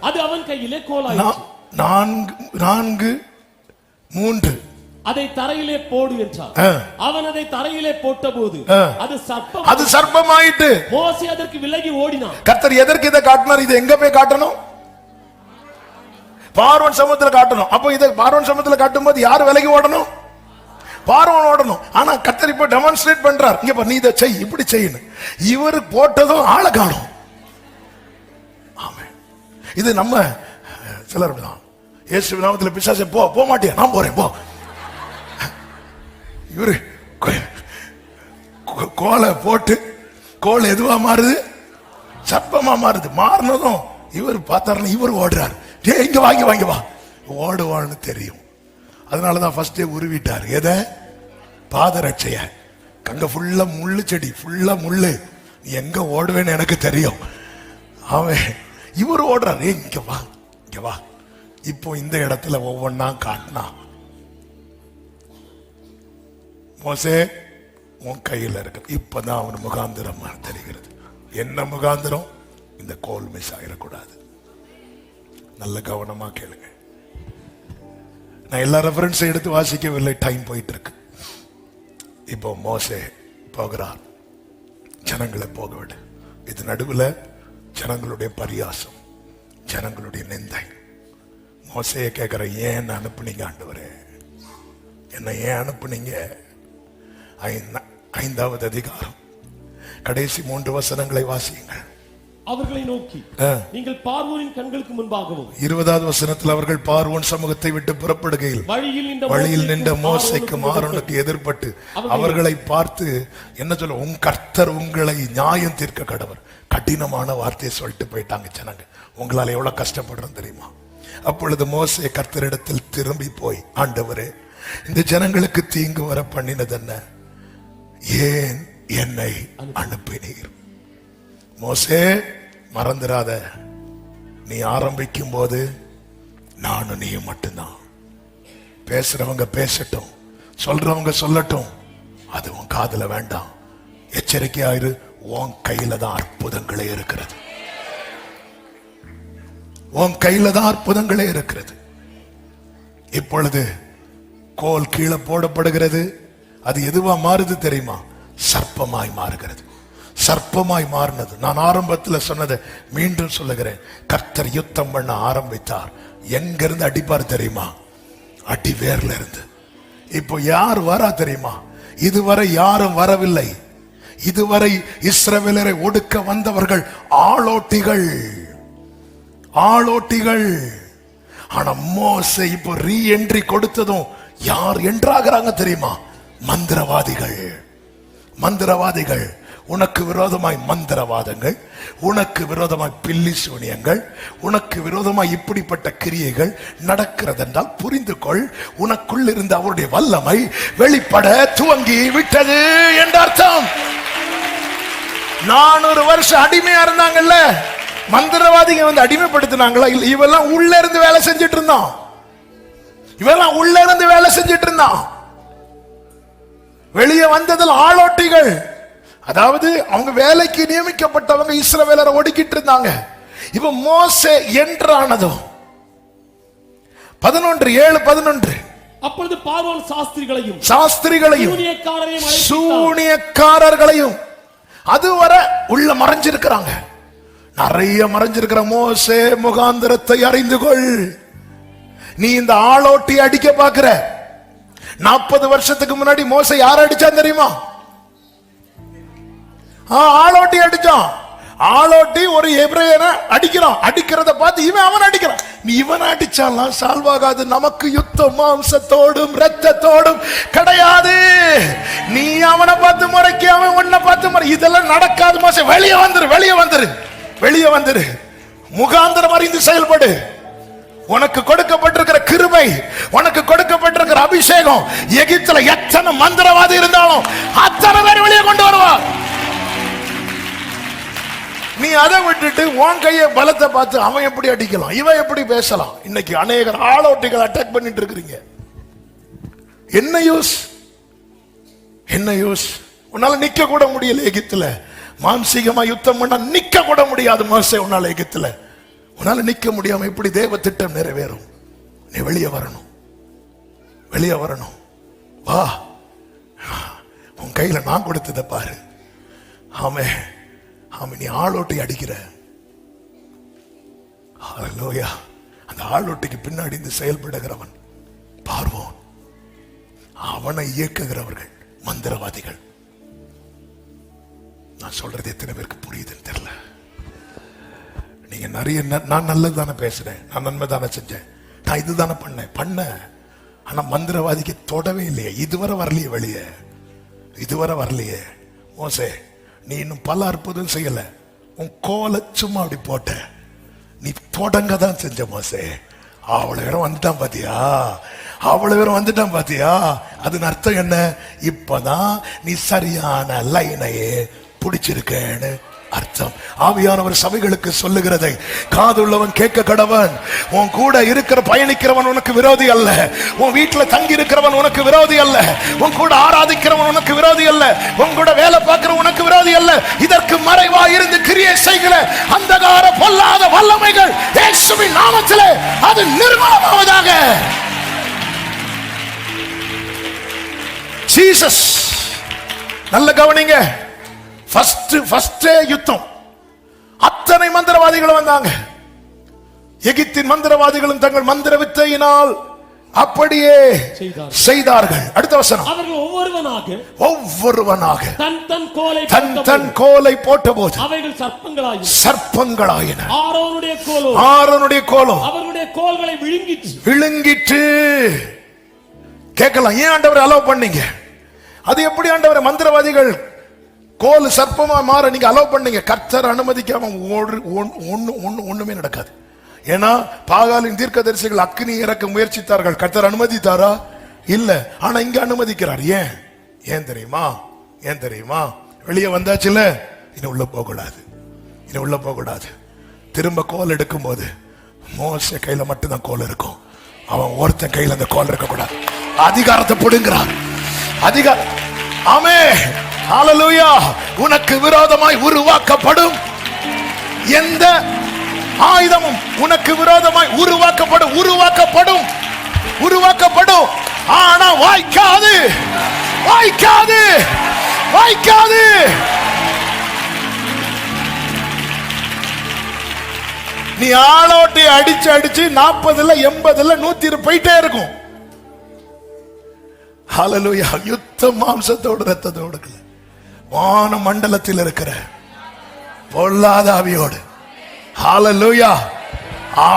அது அவன் கையிலே கோலாயிற்று. 4:3. அதை தரையிலே போடு என்றார். அவன் அதை தரையிலே போட்ட போது அது சர்ப்பமாயிட்டு. மோசே அதற்கு விலகி ஓடினான். கர்த்தர் எதற்கு இதை காட்டினார்? இது எங்க போய் காட்டணும்? பார்வோன் சமுத்திரத்துல காட்டணும். அப்ப இதை பார்வோன் சமுத்திரத்துல காட்டும் போது யார் விலகி ஓடணும்? பார்வோன் ஓடணும். ஆனா கர்த்தர் இப்ப டெமான்ஸ்ட்ரேட் பண்றார், இங்க பாரு, நீ இதை செய், இப்படி செய்யணும். இவர் போட்டதும் ஆளை காணும். ஆமென். இது நம்ம சிலர் இயேசு நாமத்தில் பிசாசே போக மாட்டியா, நான் போறேன் போ. இவரு கோலை போட்டு கோல் எதுவா மாறுது? சர்ப்பமா மாறுது. மாறினதும் இவர் பார்த்தாருன்னு இவர் ஓடுறாரு. இங்க வாங்கி வா, ஓடுவான்னு தெரியும். அதனாலதான் ஃபர்ஸ்டே உருவிட்டார். எதை? பாதரட்சைய. அங்க ஃபுல்லா முள்ளு செடி, ஃபுல்லா முள்ளு. நீ எங்க ஓடுவேன்னு எனக்கு தெரியும். அவன் இவர் ஓடுறாரு, இங்க வா. இப்போ இந்த இடத்துல ஒவ்வொன்னா காட்டினா, மோசே உன் கையில் இருக்கு. இப்பதான் அவன் முகாந்திரம் தெரிகிறது. என்ன முகாந்திரம்? இந்த கோல் மிஸ் ஆகிடக்கூடாது. நல்ல கவனமா கேளுங்க. நான் எல்லா ரெஃபரன்ஸை எடுத்து வாசிக்கவில்லை, டைம் போயிட்டு இருக்கு. இப்போ மோசே போகிறார், ஜனங்களை போக விடு. இது நடுவில் ஜனங்களுடைய பரியாசம், ஜனங்களுடைய நிந்தை. மோசையை கேட்கிற, ஏன் அனுப்புனீங்க ஆண்டவரே? என்ன ஏன் அனுப்புனீங்க? 5வது அதிகாரம் கடைசி 3 வசனங்களை வாசியுங்கள். அவர்களை நோக்கி, நீங்கள் பார்வோனின் கண்களுக்கு முன்பாகவும். 20வது வசனத்தில் அவர்கள் பார்வோன் சமூகத்தை விட்டு புறப்படுகையில் வழியில் நின்ற மோசேக்கும் ஆரோனுக்கு எதிர்பட்டு அவர்களை பார்த்து என்ன சொல்ல, உன் கர்த்தர் உங்களை நியாயம் தீர்க்க கடவர். கடினமான வார்த்தையை சொல்லிட்டு போயிட்டாங்க ஜனங்க. உங்களால எவ்வளவு கஷ்டப்படுறோம் தெரியுமா? அப்பொழுது மோசே கர்த்தரிடத்தில் திரும்பி போய், ஆண்டவரே, இந்த ஜனங்களுக்கு தீங்கு வர பண்ணினது என்ன? ஏன் என்னை அனுப்பினீர்? மோசே, மறந்துடாத, நீ ஆரம்பிக்கும் போது நானும் நீயும் மட்டும்தான். பேசுறவங்க பேசட்டும், சொல்றவங்க சொல்லட்டும், அது உன் காதுல வேண்டாம். எச்சரிக்கையாயிரு, உன் கையில தான் அற்புதங்களே இருக்கிறது. உன் கையில தான் அற்புதங்களே இருக்கிறது. இப்பொழுது கோல் கீழே போடப்படுகிறது. அது எதுவா மாறுது தெரியுமா? சர்ப்பமாய் மாறுகிறது. சர்ப்பமாய் மாறினது. நான் ஆரம்பத்தில் சொன்னதை மீண்டும் சொல்லுகிறேன். கர்த்தர் யுத்தம் பண்ண ஆரம்பித்தார். எங்கிருந்து அடிப்பார் தெரியுமா? அடி வேர்ல இருந்து. இப்போ யார் வரா தெரியுமா? இதுவரை யாரும் வரவில்லை. இதுவரை இஸ்ரவேலரை ஒடுக்க வந்தவர்கள் ஆளோட்டிகள், ஆளோட்டிகள். ஆனா மோசே இப்போ ரீ என்ட்ரி கொடுத்ததும் யார் என்றாகிறாங்க தெரியுமா? மந்திரவாதிகள். மந்திரவாதிகள். உனக்கு விரோதமாய் மந்திரவாதங்கள், உனக்கு விரோதமாய் பில்லி சூனியங்கள், உனக்கு விரோதமாய் இப்படிப்பட்ட கிரியைகள் நடக்கிறது என்றால் புரிந்து கொள், உனக்குள் இருந்த அவருடைய வல்லமை வெளிப்பட துவங்கி விட்டது என்ற அர்த்தம். 400 வருஷம் அடிமையா இருந்தாங்கல்ல, மந்திரவாதிகள் வந்து அடிமைப்படுத்தினாங்களா? இவெல்லாம் உள்ள இருந்து வேலை செஞ்சிட்டு இருந்தான். இவெல்லாம் உள்ள இருந்து வேலை செஞ்சிட்டு இருந்தான். வெளியே வந்ததில் ஆளோட்டிகள். அதாவது அவங்க வேலைக்கு நியமிக்கப்பட்டவங்க இஸ்ரவேலரை ஒடுக்கிட்டு இருந்தாங்க. இப்ப மோசே என்றானதும் 11:7-11 அப்பொழுது பார்வோன் சாஸ்திரிகளையும் சூனியக்காரர்களையும் அதுவரை உள்ள மறைஞ்சிருக்கிறாங்க. நிறைய மறைஞ்சிருக்கிற மோசே முகாந்திரத்தை அறிந்து கொள். நீ இந்த ஆளோட்டி அடிக்க பாக்குற. 40 வருஷத்துக்கு முன்னாடி மோசே யார அடிச்சான் தெரியுமா? ஆளோட்டி அடிச்சான். ஆளோட்டி ஒரு எபிரேயனை அடிக்கிறான். அடிக்கிறத பார்த்து இவன் அவன் அடிக்கிறான். நீ இவன் அடிச்சாலாம் சால்வாகாது. நமக்கு யுத்தம் மாம்சத்தோடும் இரத்தத்தோடும் கிடையாது. நீ அவனை பார்த்து முறைக்கு, அவன் உன்னை பார்த்து முறை. இதெல்லாம் நடக்காது மோசே. வெளியே வந்துரு, வெளியே வந்துரு, வெளியே வந்துரு. முகாந்திரம் அறிந்து செயல்படு. உனக்கு கொடுக்கப்பட்டிருக்கிற கிருபை, உனக்கு கொடுக்கப்பட்டிருக்கிற அபிஷேகம், எகிப்துல எத்தனை மந்திரவாதி இருந்தாலும் அத்தனை பேர் வெளியே கொண்டு வருவான். நீ அதை விட்டுட்டு உன் கைய பலத்தை பார்த்து அவன் எப்படி அடிக்கலாம், இவன் எப்படி பேசலாம். இன்னைக்கு அநேகர் ஆளோட்டிகள் அட்டாக் பண்ணிட்டு இருக்கிறீங்க. என்ன யூஸ்? என்ன யூஸ்? உன்னால நிக்க கூட முடியல எகிப்துல. மாம்சீகமா யுத்தம் பண்ண நிக்க கூட முடியாது மோசே. உன்னால எகிப்துல உன்னால நிக்க முடியாம எப்படி தேவ திட்டம் நிறைவேறும்? நீ வெளியே வரணும், வெளியே வரணும். வா, உன் கையில நான் கொடுத்ததை பாரு. ஆமே, ஆமே. நீ ஆளோட்டி அடிக்கிற. ஹல்லேலூயா. அந்த ஆளோட்டிக்கு பின்னாடி இருந்து செயல்படுகிறவன் பார்வோன். அவனை இயக்குகிறவர்கள் மந்திரவாதிகள். நான் சொல்றது எத்தனை பேருக்கு புரியுதுன்னு தெரியல. நீங்க நிறைய, நான் நல்லது தானே பேசுறேன், நான் நன்மை தானே செஞ்சேன், நான் இதுதானே பண்ண. ஆனா மந்திரவாதிக்கு தொடவே இல்லையே. இதுவரை வரலையே வெளியே, இதுவரை வரலையே. மோசே, நீ இன்னும் பல அற்புதம் செய்யல. உன் கோலை சும்மா அப்படி போட்ட. நீ தொடங்க தான் செஞ்ச மோசே. அவ்வளவு பேரும் வந்துட்டான் பாத்தியா, அவ்வளவு பேரும் வந்துட்டான் பாத்தியா. அதன் அர்த்தம் என்ன? இப்பதான் நீ சரியான லைனையே பிடிச்சிருக்கேன்னு அர்த்தம். ஆவியானவர் சபைகளுக்கு சொல்லுகிறதை காதுள்ளவன் கேட்க கடவன். உன் கூட இருக்கிற பயணிக்கிறவன் உனக்கு விரோதி அல்ல. உன் வீட்டுல தங்கி இருக்கிறவன் உனக்கு விரோதி அல்ல. உன் கூட ஆராதிக்கிறவன் உனக்கு விரோதி அல்ல. உன் கூட வேலை பார்க்கிற உனக்கு விரோதி அல்ல. இதற்கு மறைவா இருந்து கிரியை செய்கிற அந்தகார பொல்லாத வல்லமைகள் இயேசுவின் நாமத்திலே அது நிர்மூலமாவதாக. ஜீசஸ். நல்ல கவனிங்க. ஃபர்ஸ்ட் யுத்தம். அத்தனை மந்திரவாதிகள் வந்தாங்க. எகிப்தின் மந்திரவாதிகளும் தங்கள் மந்திர வித்தையினால் அப்படியே செய்தார்கள். அடுத்த வசனம். அவர்கள் ஒவ்வொருவனாக தன் கோலை போட்டபோது அவைகள் சர்ப்பங்களாயின. ஆரோனுடைய கோலோ அவர்களுடைய கோல்களை விழுங்கிற்று. கேட்கலாம், ஏன் ஆண்டவரை அலோவ் பண்ணீங்க? அது எப்படி ஆண்டவரை? மந்திரவாதிகள் கோல் சர்ப்பமா மாற நீங்க அலோவ் பண்ணீங்க. கர்த்தர் அனுமதிக்காம ஒண்ணுமே நடக்காது. ஏன்னா பாகாலின் தீர்க்கதரிசிகள் அக்னி இறக்க முயற்சித்தார்கள். கர்த்தர் அனுமதித்தாரா? இல்ல. ஆனா இங்க அனுமதிக்கிறார். ஏன் தெரியுமா? ஏன் தெரியுமா? வெளியே வந்தாச்சுல, இனி உள்ள போக கூடாது, இனி உள்ள போக கூடாது. திரும்ப கோல் எடுக்கும் போது மோசே கையில மட்டும்தான் கோல் இருக்கும். அவன் ஒருத்தன் கையில அந்த கோல் இருக்க கூடாது. அதிகாரத்தை பிடுங்கிறான். அதிகாரம். ஆமே. ஹalleluya. உனக்கு விரோதமாய் உருவாக்கப்படும் எந்த ஆயுதமும் உனக்கு விரோதமாய் உருவாக்கப்படும். ஆனா வாய்க்காது. நீ ஆளோட்டி அடிச்சு 40ல 80ல 120 போயிட்டே இருக்கும். ஹalleluya. யுத்த மாம்சத்தோடு ரத்தத்தோடு வான மண்டலத்தில் இருக்கிற பொல்லாத ஆவியோடு ஹalleluya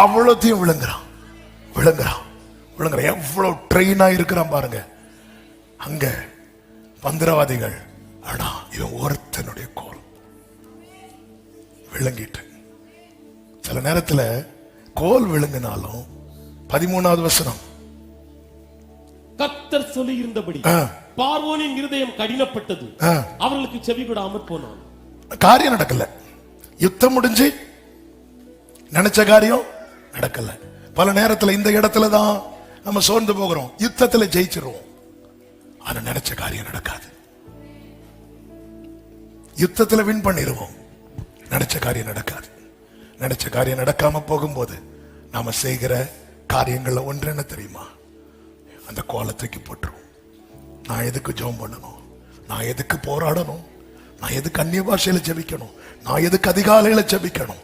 அவ்வளோத்தையும் விழுங்குறான். எவ்வளவு ட்ரெயினா இருக்கிறான் பாருங்க. அங்க மந்திரவாதிகள். ஆனா இவன் ஒருத்தனுடைய கோல் விளங்கிட்டு. சில நேரத்துல கோல் விழுங்கினாலும் 13வது வசனம், கர்த்தர் சொல்லி இருந்தபடி பார்வோனின் இருதயம் கடினப்பட்டது, அவர்களுக்கு செவி கொடாமற் போனான். காரியம் நடக்கல. யுத்தம் முடிஞ்சு நினைச்ச காரியம் நடக்கல. பல நேரத்துல இந்த இடத்துல தான் நம்ம சோர்ந்து போகிறோம். யுத்தத்துல ஜெயிச்சிருவோம், ஆனா நினைச்ச காரியம் நடக்காது. யுத்தத்துல வின் பண்ணிடுவோம், நினைச்ச காரியம் நடக்காது. நினைச்ச காரியம் நடக்காம போகும்போது நாம செய்கிற காரியங்கள்ல ஒன்று என்ன தெரியுமா? அந்த கோலத்துக்கு போட்டுரும். நான் எதுக்கு ஜெபம் பண்ணணும்? நான் எதுக்கு போராடணும்? நான் எதுக்கு அந்நிய பாஷையில ஜெபிக்கணும்? நான் எதுக்கு அதிகாலையில ஜெபிக்கணும்?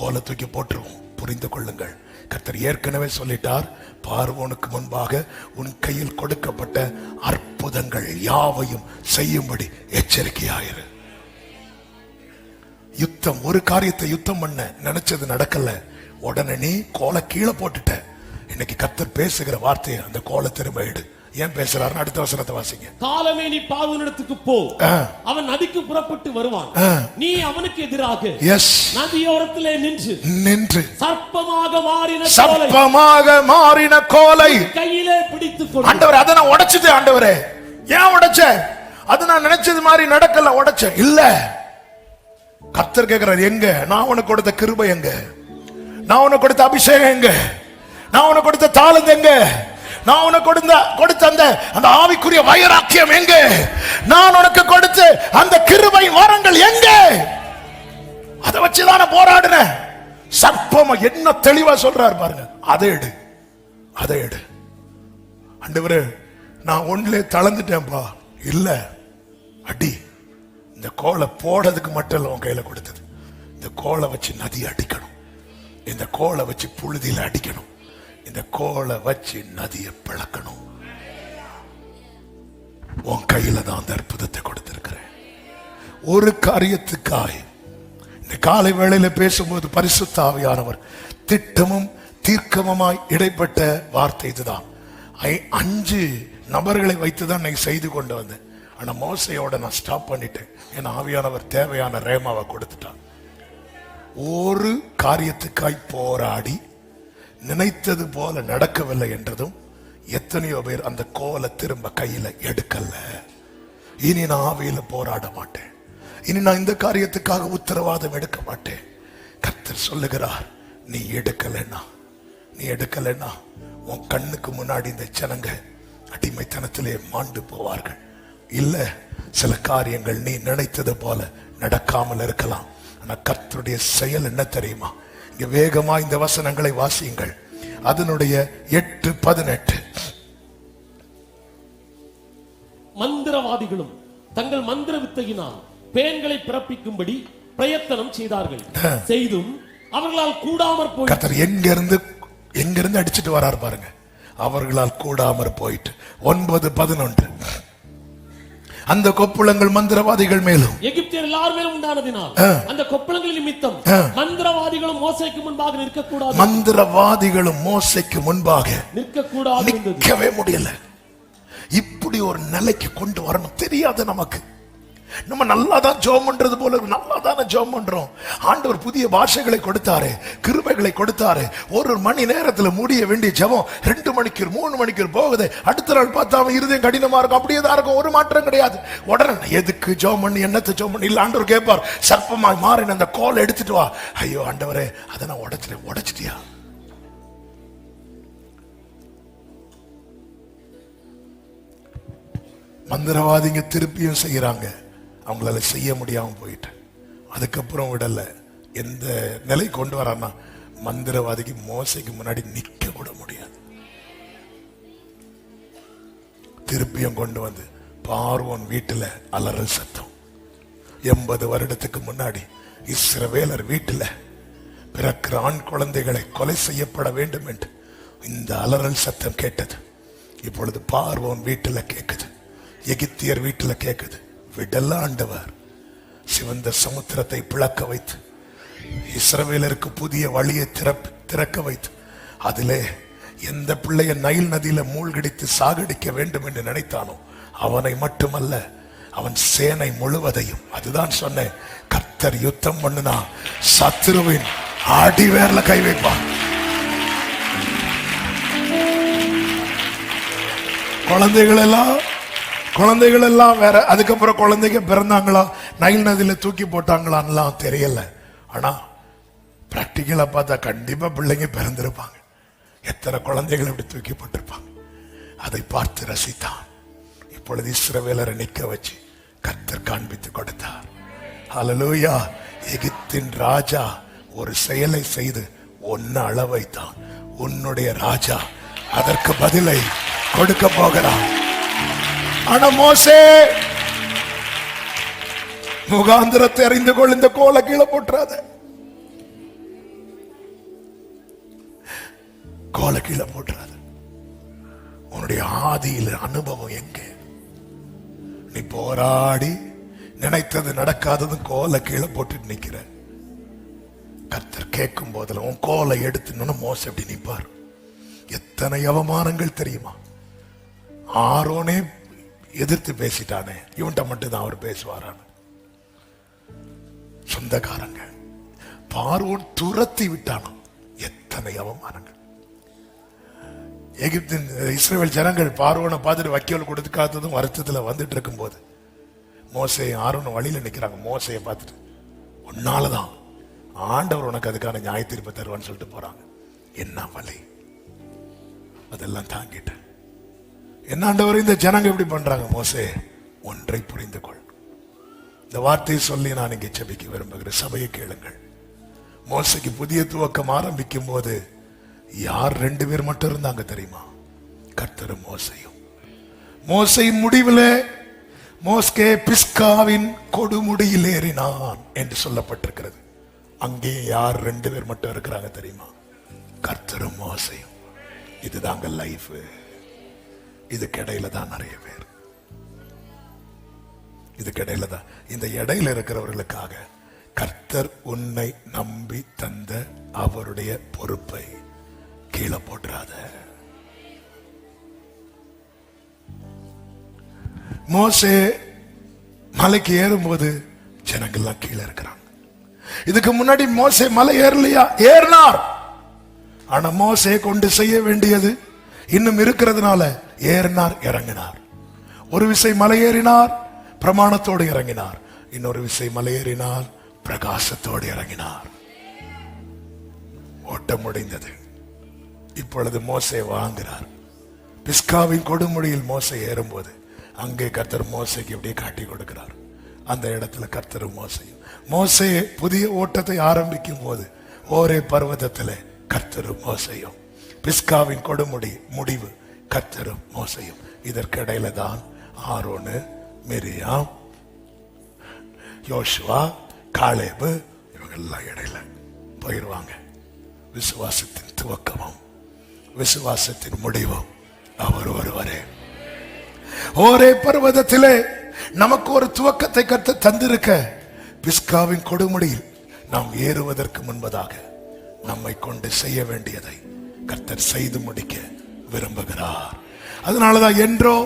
கோலத்துக்கு போட்டுருவோம். புரிந்து கொள்ளுங்கள், கர்த்தர் ஏற்கனவே சொல்லிட்டார், பார்வோனுக்கு முன்பாக உன் கையில் கொடுக்கப்பட்ட அற்புதங்கள் யாவையும் செய்யும்படி எச்சரிக்கையாயிரு. யுத்தம், ஒரு காரியத்தை யுத்தம் பண்ண நினைச்சது நடக்கல, உடனே நீ கோலை கீழே போட்டுட்ட. இன்னைக்கு கர்த்தர் பேசுகிற வார்த்தையை அந்த கோலை திரும்ப எடு. ஏன் பேசுறாரு? அடுத்த வசனத்தை வாசிங்க. காலமே நீ பார்வோனிடத்துக்கு போ, அவன் நதிக்கு புறப்பட்டு வருவான், நீ அவனுக்கு எதிராக நதியோரத்திலே நின்று சர்ப்பமாக மாறின கோலை கையிலே பிடித்துக் கொண்டு. ஆண்டவரே, அதை நான் உடைச்சிட்டேன். ஆண்டவரே, ஏன் உடைச்ச? அது நான் நினைச்சது மாதிரி நடக்கல, உடைச்ச இல்ல. கர்த்தர் கேட்கிறார், எங்க நான் உனக்கு கொடுத்த கிருபை? எங்க நான் உனக்கு கொடுத்த அபிஷேகம்? எங்க நான் உனக்கு கொடுத்த தாளந்து? எங்க நான் உனக்கு கொடுத்த அந்த ஆவிக்குரிய வைராக்கியம்? எங்க நான் உனக்கு கொடுத்த அந்த கிருபை வரங்கள்? எங்க? அதை வச்சுதான போராடுன. சர்ப்பமா என்ன தெளிவா சொல்றாரு பாருங்க. அதை எடு. ஆண்டவரே, நான் ஒன்றிலே தளர்ந்துட்டேன்பா. இல்ல, அடி. இந்த கோலை போடுறதுக்கு மட்டும் இல்ல உன் கையில கொடுத்தது. இந்த கோலை வச்சு நதி அடிக்கணும், இந்த கோலை வச்சு புழுதியில அடிக்கணும், இந்த கோலை வச்சு நதியை பிளக்கணும். உன் கையில தான் அந்த அற்புதத்தை கொடுத்திருக்கிறேன். ஒரு காரியத்துக்காய் இந்த காலை வேளையில பேசும்போது பரிசுத்த ஆவியானவர் திட்டமும் தீர்க்கமுமாய் இடைப்பட்ட வார்த்தை இதுதான். 5 நபர்களை வைத்துதான் நான் செய்து கொண்டு வந்தேன். ஆனா மோசையோட நான் ஸ்டாப் பண்ணிட்டேன். ஏன்னா ஆவியானவர் தேவையான ரேமாவை கொடுத்துட்டான். ஒரு காரியத்துக்காய் போராடி நினைத்தது போல நடக்கவில்லை என்றதும் எத்தனையோ பேர் அந்த கோலை திரும்ப கையில எடுக்கல. இனி நான் ஆவியில போராட மாட்டேன், இனி நான் இந்த காரியத்துக்காக உத்தரவாதம் எடுக்க மாட்டேன். கர்த்தர் சொல்லுகிறார், நீ எடுக்கலன்னா உன் கண்ணுக்கு முன்னாடி இந்த ஜனங்க அடிமைத்தனத்திலே மாண்டு போவார்கள். இல்ல, சில காரியங்கள் நீ நினைத்தது போல நடக்காமல் இருக்கலாம். ஆனா கர்த்தருடைய செயல் என்ன தெரியுமா? இங்க வேகமா இந்த வசனங்களை வாசியுங்கள். அதனுடைய 8-18. மந்திரவாதிகளும் தங்கள் மந்திர வித்தையினால் பேன்களை பிறப்பிக்கும்படி பிரயத்தனம் செய்தார்கள். செய்தும் அவர்களால் கூடாமற் போய். கர்த்தர் எங்க இருந்து அடிச்சிட்டு வரார் பாருங்க. அவர்களால் கூடாமற் போயிட்டு. 9-11. அந்த கொப்புளங்கள் மந்திரவாதிகள் மேலும் எகிப்தியர் எல்லார் மேலும் உண்டானதினால் அந்த கொப்புளங்கள் நிமித்தம் மந்திரவாதிகளும் மோசேக்கு முன்பாக நிற்கக்கூடாது. மந்திரவாதிகளும் மோசேக்கு முன்பாக நிற்கவே முடியல. இப்படி ஒரு நிலைக்கு கொண்டு வரணும். தெரியாது நமக்கு. நம்ம நல்லா தான் ஜெபம் பண்றது போல நல்லா தானே ஜெபம் பண்றோம். ஆண்டவர் புதிய பாஷைகளை கொடுத்தாரு, கிருபைகளை கொடுத்தாரு. ஒரு மணி நேரத்துல முடிய வேண்டிய ஜெபம் 2 மணிக்கு 3 மணிக்கு போகுது. அடுத்த நாள் பார்த்தா அவன் இருதயம் கடினமா இருக்கும். அப்படியே தான் இருக்கும், ஒரு மாற்றம் கிடையாது. உடனே எதுக்கு ஜெபம் பண்ணி, என்னத்தை ஜெபம் பண்ணி? இல்ல, ஆண்டவர் கேட்பார், சர்ப்பமாய் மாறின அந்த கோலை எடுத்துட்டு வா. ஐயோ ஆண்டவரே, அதை நான் உடைச்சிட்டியா? மந்திரவாதிங்க திருப்பியும் செய்யறாங்க. அவங்களால செய்ய முடியாம போயிட்டு அதுக்கப்புறம் விடல. எந்த நிலை கொண்டு வரான்னா மந்திரவாதிக்கு மோசைக்கு முன்னாடி நிக்க கூட முடியாது. திருப்பியும் கொண்டு வந்து பார்வோன் வீட்டுல அலறல் சத்தம். 80 வருடத்துக்கு முன்னாடி இஸ்ரவேலர் வீட்டுல பிறக்கிற ஆண் குழந்தைகளை கொலை செய்யப்பட வேண்டும் என்று இந்த அலறல் சத்தம் கேட்டது. இப்பொழுது பார்வோன் வீட்டுல கேட்குது, எகிப்தியர் வீட்டுல கேட்குது. விடல ஆண்டவர் சிவந்த சமுத்திரத்தை பிளக்க வைத்து இஸ்ரவேலருக்கு புதிய வழியை திறக்க வைத்து அதிலே எந்த பிள்ளைய நைல் நதியில மூழ்கடித்து சாகடிக்க வேண்டும் என்று நினைத்தானோ அவனை மட்டுமல்ல அவன் சேனை முழுவதையும். அதுதான் சொன்னேன், கர்த்தர் யுத்தம் பண்ணுனா சத்துருவின் அடிவேர்ல கை வைப்பான். குழந்தைகள் எல்லாம் வேற. அதுக்கப்புறம் குழந்தைங்க பிறந்தாங்களா நைல் நதியில தூக்கி போட்டாங்களான்லாம் தெரியல. ஆனா பிராக்டிக்கலா பார்த்தா கண்டிப்பா பிள்ளைங்க பிறந்திருப்பாங்க. எத்தனை குழந்தைகள் இப்படி தூக்கி போட்டிருப்பாங்க. அதை பார்த்து ரசித்தான். இப்பொழுது இஸ்ரவேலரை நிக்க வச்சு கர்த்தர் காண்பித்து கொடுத்தார். ஹல்லேலூயா. எகிப்தின் ராஜா ஒரு செயலை செய்து ஒன்னு அள வைத்தான். உன்னுடைய ராஜா அதற்கு பதிலை கொடுக்க போகிறான். ஆனா மோசே முகாந்திரத்தை அறிந்து கொள், இந்த கோலை கீழே போட்டுறாத, கோலை கீழே போட்டுறாத. உன்னுடைய ஆதியில அனுபவம் எங்க? நீ போராடி நினைத்தது நடக்காதது கோலை கீழே போட்டு நிக்கிற. கர்த்தர் கேட்கும் போதுல உன் கோலை எடுத்து மோச எப்படி நிப்பார்? எத்தனை அவமானங்கள் தெரியுமா? ஆரோனே எதிர்த்து பேசிட்டானே, இவன்ட்ட மட்டும் தான் அவர் பேசுவாரான. சொந்தக்காரங்க பார்வோன் துரத்தி விட்டானோ, எத்தனை அவமானங்கள். எகிப்தின் இஸ்ரவேல் ஜனங்கள் பார்வோனை பார்த்துட்டு வக்கீல் கொடுத்து காத்ததும் வருத்தத்துல வந்துட்டு இருக்கும் போது மோசே ஆரோனும் வழியில நிக்கிறாங்க. மோசையை பார்த்துட்டு உன்னாலதான் ஆண்டவர் உனக்கு அதுக்கான நியாய தீர்ப்பு தருவான்னு சொல்லிட்டு போறாங்க. என்ன வழி? அதெல்லாம் தாங்கிட்டேன். என்ன ஆண்டவர் இந்த ஜனங்க எப்படி பண்றாங்க? மோசே ஒன்றை புரிந்து கொள். இந்த வார்த்தையை சொல்லி நான் இங்கே ஜெபிக்க விரும்புகிறேன். சபையை கேளுங்கள். மோசைக்கு புதிய துவக்கம் ஆரம்பிக்கும் போது யார் 2 பேர் மட்டும் இருந்தாங்க தெரியுமா? கர்த்தரும் மோசையும். மோசையின் முடிவில் மோஸ்கே பிஸ்காவின் கொடுமுடியில் ஏறினான் என்று சொல்லப்பட்டிருக்கிறது. அங்கே யார் 2 பேர் மட்டும் இருக்கிறாங்க தெரியுமா? கர்த்தரும் மோசையும். இதுதாங்க லைஃப். இதுக்கு இடையில தான் நிறைய பேர். இதுக்கு இடையில தான். இந்த இடையில இருக்கிறவர்களுக்காக கர்த்தர் உன்னை நம்பி தந்த அவருடைய பொறுப்பை கீழே போட்டுறாத. மோசே மலைக்கு ஏறும்போது ஜனங்கள்லாம் கீழே இருக்கிறாங்க. இதுக்கு முன்னாடி மோசே மலை ஏறலையா? ஏறினார். ஆனா மோசே கொண்டு செய்ய வேண்டியது இன்னும் இருக்கிறதுனால ஏறினார், இறங்கினார். ஒரு விசை மலை ஏறினார், பிரமாணத்தோடு இறங்கினார். இன்னொரு விசை மலை ஏறினார், பிரகாசத்தோடு இறங்கினார். ஓட்டம் முடிந்தது. இப்பொழுது மோசே வாங்குகிறார். பிஸ்காவின் கொடுமுடியில் மோசே ஏறும்போது அங்கே கர்த்தர் மோசைக்கு அப்படியே காட்டி கொடுக்கிறார். அந்த இடத்துல கர்த்தரும் மோசையும். மோசே புதிய ஓட்டத்தை ஆரம்பிக்கும் போது ஒரே பர்வதத்தில் கர்த்தரும் மோசையும். பிஸ்காவின் கொடுமுடி முடிவு கர்த்தரும் மோசையும். இதற்கிடையில தான் ஆரோனு, மிரியாம், யோசுவா, காலேபு இவங்க எல்லாம் இடையில போயிடுவாங்க. விசுவாசத்தின் துவக்கமும் விசுவாசத்தின் முடிவும் அவர் ஒருவரே. ஒரே பர்வதத்திலே நமக்கு ஒரு துவக்கத்தை கர்த்தர் தந்திருக்க, பிஸ்காவின் கொடுமுடியில் நாம் ஏறுவதற்கு முன்பதாக நம்மை கொண்டு செய்ய வேண்டியதை கர்த்தர் செய்து முடிக்க விரும்புகிறார். அதனாலதான் என்றோ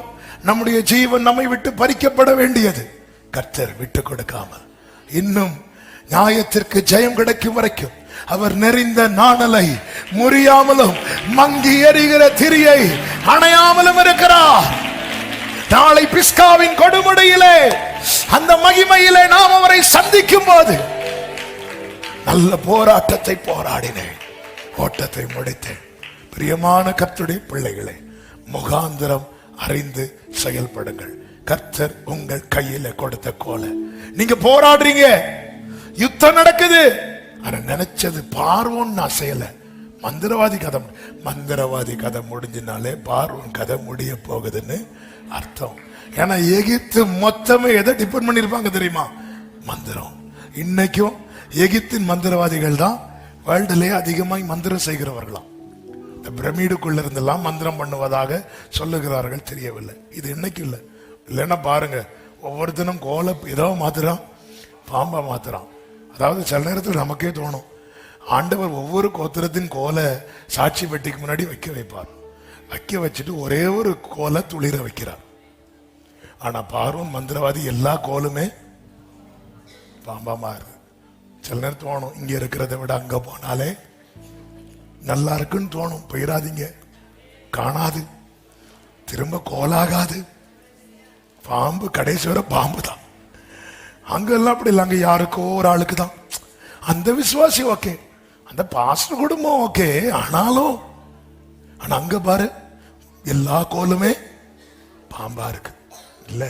நம்முடைய ஜீவன் நம்மை விட்டு பறிக்கப்பட வேண்டியது கர்த்தர் விட்டு கொடுக்காமல் இன்னும் நியாயத்திற்கு ஜெயம் கிடைக்கும் வரைக்கும் அவர் நெறிந்த நாணலை முறியாமலும் மங்கி எறிகிற திரியை அணையாமலும் இருக்கிறார். நாளை பிஸ்காவின் கொடுமுடியிலே அந்த மகிமையிலே நாம் அவரை சந்திக்கும் போது நல்ல போராட்டத்தை போராடினேன், ஓட்டத்தை முடித்தேன். பிரியமான கர்த்தருடைய பிள்ளைகளே, முகாந்திரம் அறிந்து செயல்படுங்கள். கர்த்தர் உங்கள் கையில கொடுத்த கோலை நீங்க போராடுறீங்க, யுத்தம் நடக்குது. ஆனா நினைச்சது பார்வோன் நான் செய்யல. மந்திரவாதி கதை முடிஞ்சினாலே பார்வோன் கதை முடிய போகுதுன்னு அர்த்தம். ஏன்னா எகிப்து மொத்தமே எதை டிபெண்ட் பண்ணிருப்பாங்க தெரியுமா? மந்திரம். இன்னைக்கும் எகிப்தின் மந்திரவாதிகள் தான் வேர்ல்டுலேயே அதிகமாய் மந்திரம் செய்கிறவர்களாம். இந்த பிரமிடுக்குள்ள இருந்தெல்லாம் மந்திரம் பண்ணுவதாக சொல்லுகிறார்கள், தெரியவில்லை. இது இன்னைக்கு இல்லை. இல்லைன்னா பாருங்க, ஒவ்வொருத்தனும் கோலை ஏதோ மாத்துறான், பாம்பா மாத்துறான். அதாவது சில நேரத்தில் நமக்கே தோணும், ஆண்டவர் ஒவ்வொரு கோத்திரத்தின் கோலை சாட்சி பெட்டிக்கு முன்னாடி வைப்பார். வைக்க வச்சுட்டு ஒரே ஒரு கோலை துளிர வைக்கிறார். ஆனா பார்வோன் மந்திரவாதி எல்லா கோலுமே பாம்பா மாறுது. சில நேரம் தோணும், இங்க இருக்கிறத விட அங்க போனாலே நல்லா இருக்குன்னு தோணும். போயிடாதீங்க, காணாது, திரும்ப கோலாகாது. பாம்பு கடைசி வரை பாம்பு தான். அங்கெல்லாம் அப்படி இல்லை, அங்க யாருக்கோ ஒரு ஆளுக்கு தான். அந்த விசுவாசி ஓகே, அந்த பாஸ்டர் குடும்பம் ஓகே. ஆனாலும் ஆனா அங்க பாரு, எல்லா கோலுமே பாம்பா இருக்கு. இல்ல,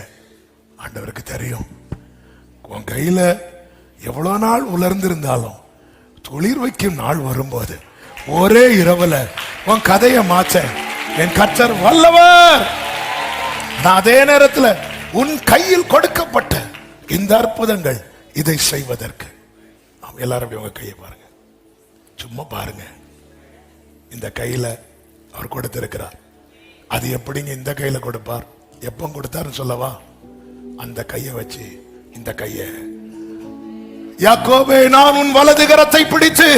ஆண்டவருக்கு தெரியும், உன் கையில எவ்வளவு நாள் உலர்ந்திருந்தாலும் துளிர் வைக்கும் நாள் வரும்போது ஒரே இரவுல உன் கதையை மாற்ற என் கர்த்தர் வல்லவர். அதே நேரத்தில் உன் கையில் கொடுக்கப்பட்ட இந்த அற்புதங்கள் இதை செய்வதற்கு. எல்லாரும் உங்க கையை பாருங்க, சும்மா பாருங்க. இந்த கையில அவர் கொடுத்திருக்கிறார். அது எப்படிங்க இந்த கையில கொடுப்பார்? எப்ப கொடுத்தாருன்னு சொல்லவா? அந்த கையை வச்சு, இந்த கையை, யாக்கோபே நான் உன் வலது கரத்தை பிடித்து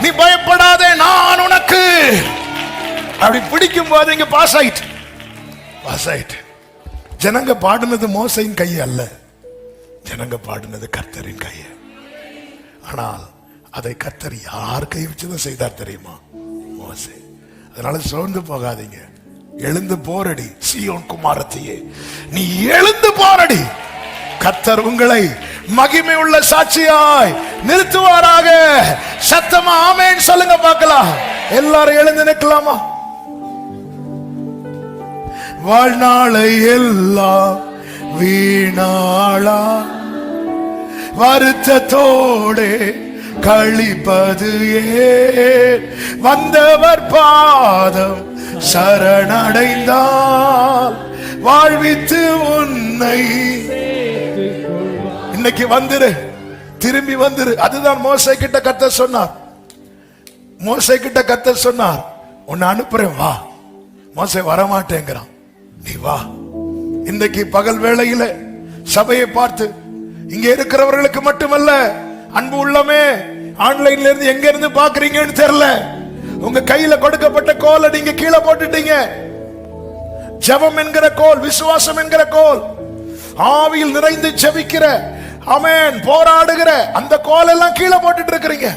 நீ பயப்படாதே நான் உனக்கு, அப்படி பிடிக்கும் போது இங்க பாஸ் ஆயிட்டு. ஜனங்க பாடுனது மோசையின் கையை அல்ல, ஜனங்க பாடுனது கர்த்தரின் கையை. ஆனால் அதை கர்த்தர் யார் கை வச்சுதான் செய்தார் தெரியுமா? மோசே. அதனால சோர்ந்து போகாதீங்க, எழுந்து போரடி சீயோன் குமாரத்தியே, நீ எழுந்து போரடி. கர்த்தர் உங்களை மகிமை உள்ள சாட்சியாய் நிறுத்துவாராக. சத்தமா ஆமென் சொல்லுங்க பார்க்கலாம். எல்லாரும் எழுந்து நிற்கலாமா? வாழ்நாளை எல்லாம் வீணாளா வருத்தத்தோடு கழிப்பது ஏன்? வந்தவர் பாதம் சரணடைந்தால் வாழ்வித்து உன்னை இன்னைக்கு வந்துரு, திரும்பி வந்துரு. அதுதான் மோசே கிட்ட கர்த்தர் சொன்னார். மோசே கிட்ட கர்த்தர் சொன்னார், உன்னை அனுப்புறேன் வா. மோசே வரமாட்டேங்கிறான், நீ வா. இன்னைக்கு பகல் வேளையில சபையை பார்த்து, இங்க இருக்கிறவர்களுக்கு மட்டுமல்ல, அன்பு உள்ளமே, ஆன்லைன்ல இருந்து எங்க இருந்து பாக்குறீங்கன்னு தெரியல, உங்க கையில கொடுக்கப்பட்ட கோலை நீங்க கீழே போட்டுட்டீங்க. ஜெபம் என்கிற கோல், விசுவாசம் என்கிற கோல், ஆவியில் நிறைந்து ஜெபிக்கிற, ஆமென், போராடுகிற அந்த கோல் எல்லாம் கீழே போட்டுட்டு இருக்கிறீங்க.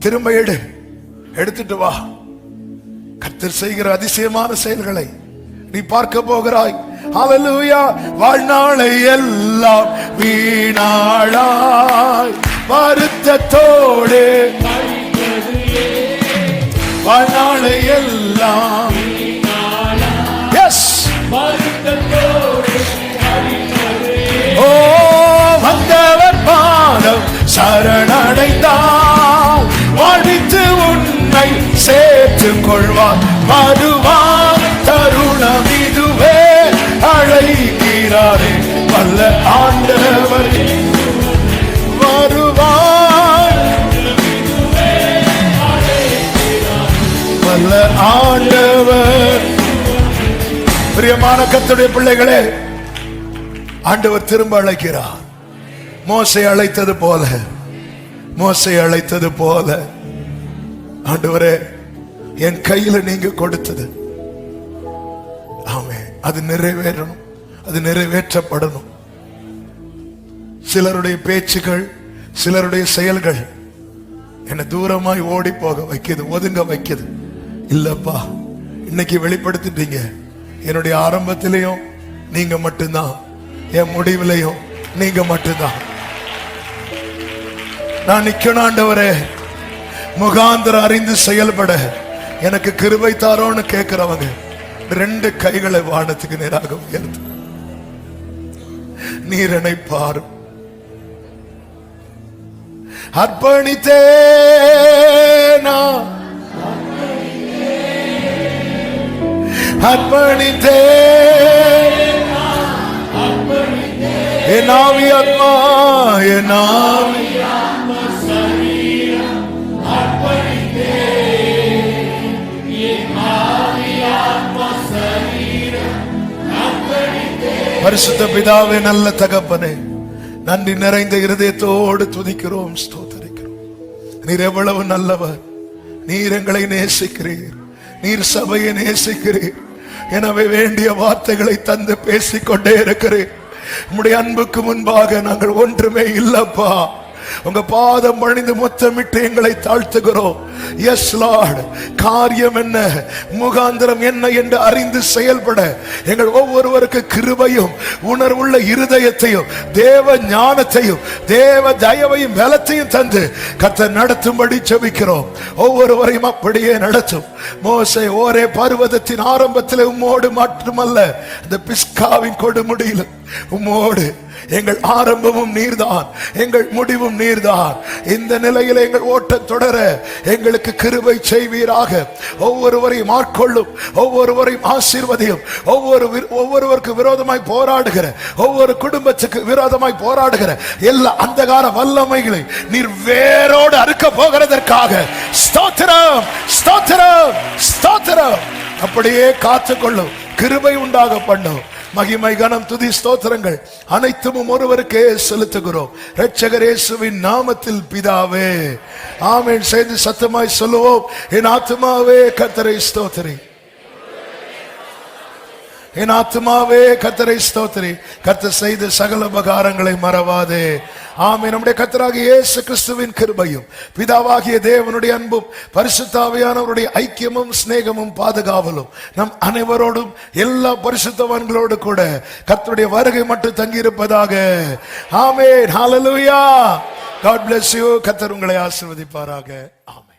திரும்ப எடுத்துட்டு வா. கர்த்தர் செய்கிற அதிசயமான செயல்களை நீ பார்க்க போகிறாய். ஹல்லேலூயா. வாழ்நாளை எல்லாம் வீணாளாய் வருத்தத்தோடு வாழ்நாளை எல்லாம் எஸ் ஓ வந்தவர் பாதம் சரணடைந்தால் வாழ்வித்து உன்னை சேர்த்துக் கொள்வார். வருவார் தருணம் இதுவே, அழைக்கிறாரே வல்ல ஆண்டவர். வருவார் வல்ல ஆண்டவர். பிரியமான கர்த்தருடைய பிள்ளைகளே, ஆண்டவர் திரும்ப அழைக்கிறார். மோசே அழைத்தது போல ஆண்டவரே, என் கையில நீங்க கொடுத்தது, ஆமே, அது நிறைவேறணும், அது நிறைவேற்றப்படணும். சிலருடைய பேச்சுகள், சிலருடைய செயல்கள் என்னை தூரமாய் ஓடி போக வைக்குது, ஒதுங்க வைக்குது. இல்லப்பா, இன்னைக்கு வெளிப்படுத்திட்டீங்க. என்னுடைய ஆரம்பத்திலையும் நீங்க மட்டும்தான், என் முடிவிலையும் நீங்க மட்டும்தான். நான் நிக்கணும் ஆண்டவரே, முகாந்திரம் அறிந்து செயல்பட எனக்கு கிருபை தாரோன்னு கேட்கிறவங்க 2 கைகளை வானத்துக்கு நேராக உயர்த்து. நீர் என்னை பாரும். அர்ப்பணித்தே நான் அர்ப்பணித்தே என் ஆவி ஆத்மா என் ஆவி பரிசுத்த பிதாவே, நல்ல தகப்பனே, நன்றி நிறைந்த இருதயத்தோடு துதிக்கிறோம், ஸ்தோத்திரிக்கிறோம். நீர் எவ்வளவு நல்லவர். நீர் எங்களை நேசிக்கிறீர். நீர் சபையை நேசிக்கிறீர். எனவே வேண்டிய வார்த்தைகளை தந்து பேசிக்கொண்டே இருக்கிறேன். உம்முடைய அன்புக்கு முன்பாக நாங்கள் ஒன்றுமே இல்லப்பா. உங்க பாதம் பணிந்து முத்தமிட்டு எங்களை தாழ்த்துகிறோம். எஸ் லார்ட், காரியம் என்ன, முகாந்திரம் என்ன என்று அறிந்து செயல்பட எங்கள் ஒவ்வொருவருக்கு கிருபையும் உணர்வுள்ள இருதயத்தையும் தேவ ஞானத்தையும் தேவ தயவையும் பலத்தையும் தந்து கர்த்தர் நடத்தும்படி ஜெபிக்கிறோம். ஒவ்வொருவரையும் அப்படியே நடத்தும். மோசே ஓரே பர்வதத்தின் ஆரம்பத்தில் உம்மோடு மட்டுமல்ல, இந்த பிஸ்காவின் கொடுமுடியிலும் உம்மோடு எங்கள் ஆரம்பமும் நீர்தான், எங்கள் முடிவும் நீர்தான். இந்த நிலையில் எங்கள் ஓட்டம் தொடர எங்களுக்கு கிருபை செய்வீராக. ஒவ்வொருவரையும் ஆட்கொள்ளும், ஒவ்வொருவரையும் ஆசீர்வதியும். ஒவ்வொருவருக்கு விரோதமாய் போராடுகிற, ஒவ்வொரு குடும்பத்துக்கு விரோதமாய் போராடுகிற எல்லா அந்தகார வல்லமைகளை நீர் வேரோடு அறுக்க போகிறதற்காக ஸ்தோத்திரம், ஸ்தோத்திரம், ஸ்தோத்திரம். அப்படியே காத்துக்கொள்ளும், கிருபை உண்டாக பண்ணும். மகிமை கனம் துதி ஸ்தோத்திரங்கள் அனைத்தும் ஒருவருக்கே செலுத்துகிறோம், இரட்சகர் இயேசுவின் நாமத்தில் பிதாவே, ஆமென். செய்து சத்தமாய் சொல்லுவோம், என் ஆத்துமாவே கர்த்தரை ஸ்தோத்திரி, என் ஆத்துமாவே கர்த்தரை ஸ்தோத்திரி, கர்த்தர் செய்த சகல உபகாரங்களை மறவாதே. ஆமென். நம்முடைய கர்த்தராகிய இயேசு கிறிஸ்துவின் கிருபையும் பிதாவாகிய தேவனுடைய அன்பும் பரிசுத்த ஆவியானவருடைய ஐக்கியமும் சிநேகமும் பாதுகாவலும் நம் அனைவரோடும் எல்லா பரிசுத்தவான்களோடு கூட கர்த்தருடைய வருகை மட்டும் தங்கியிருப்பதாக. ஆமென். ஹல்லேலூயா. God bless you. கர்த்தர் உங்களை ஆசீர்வதிப்பாராக. ஆமென்.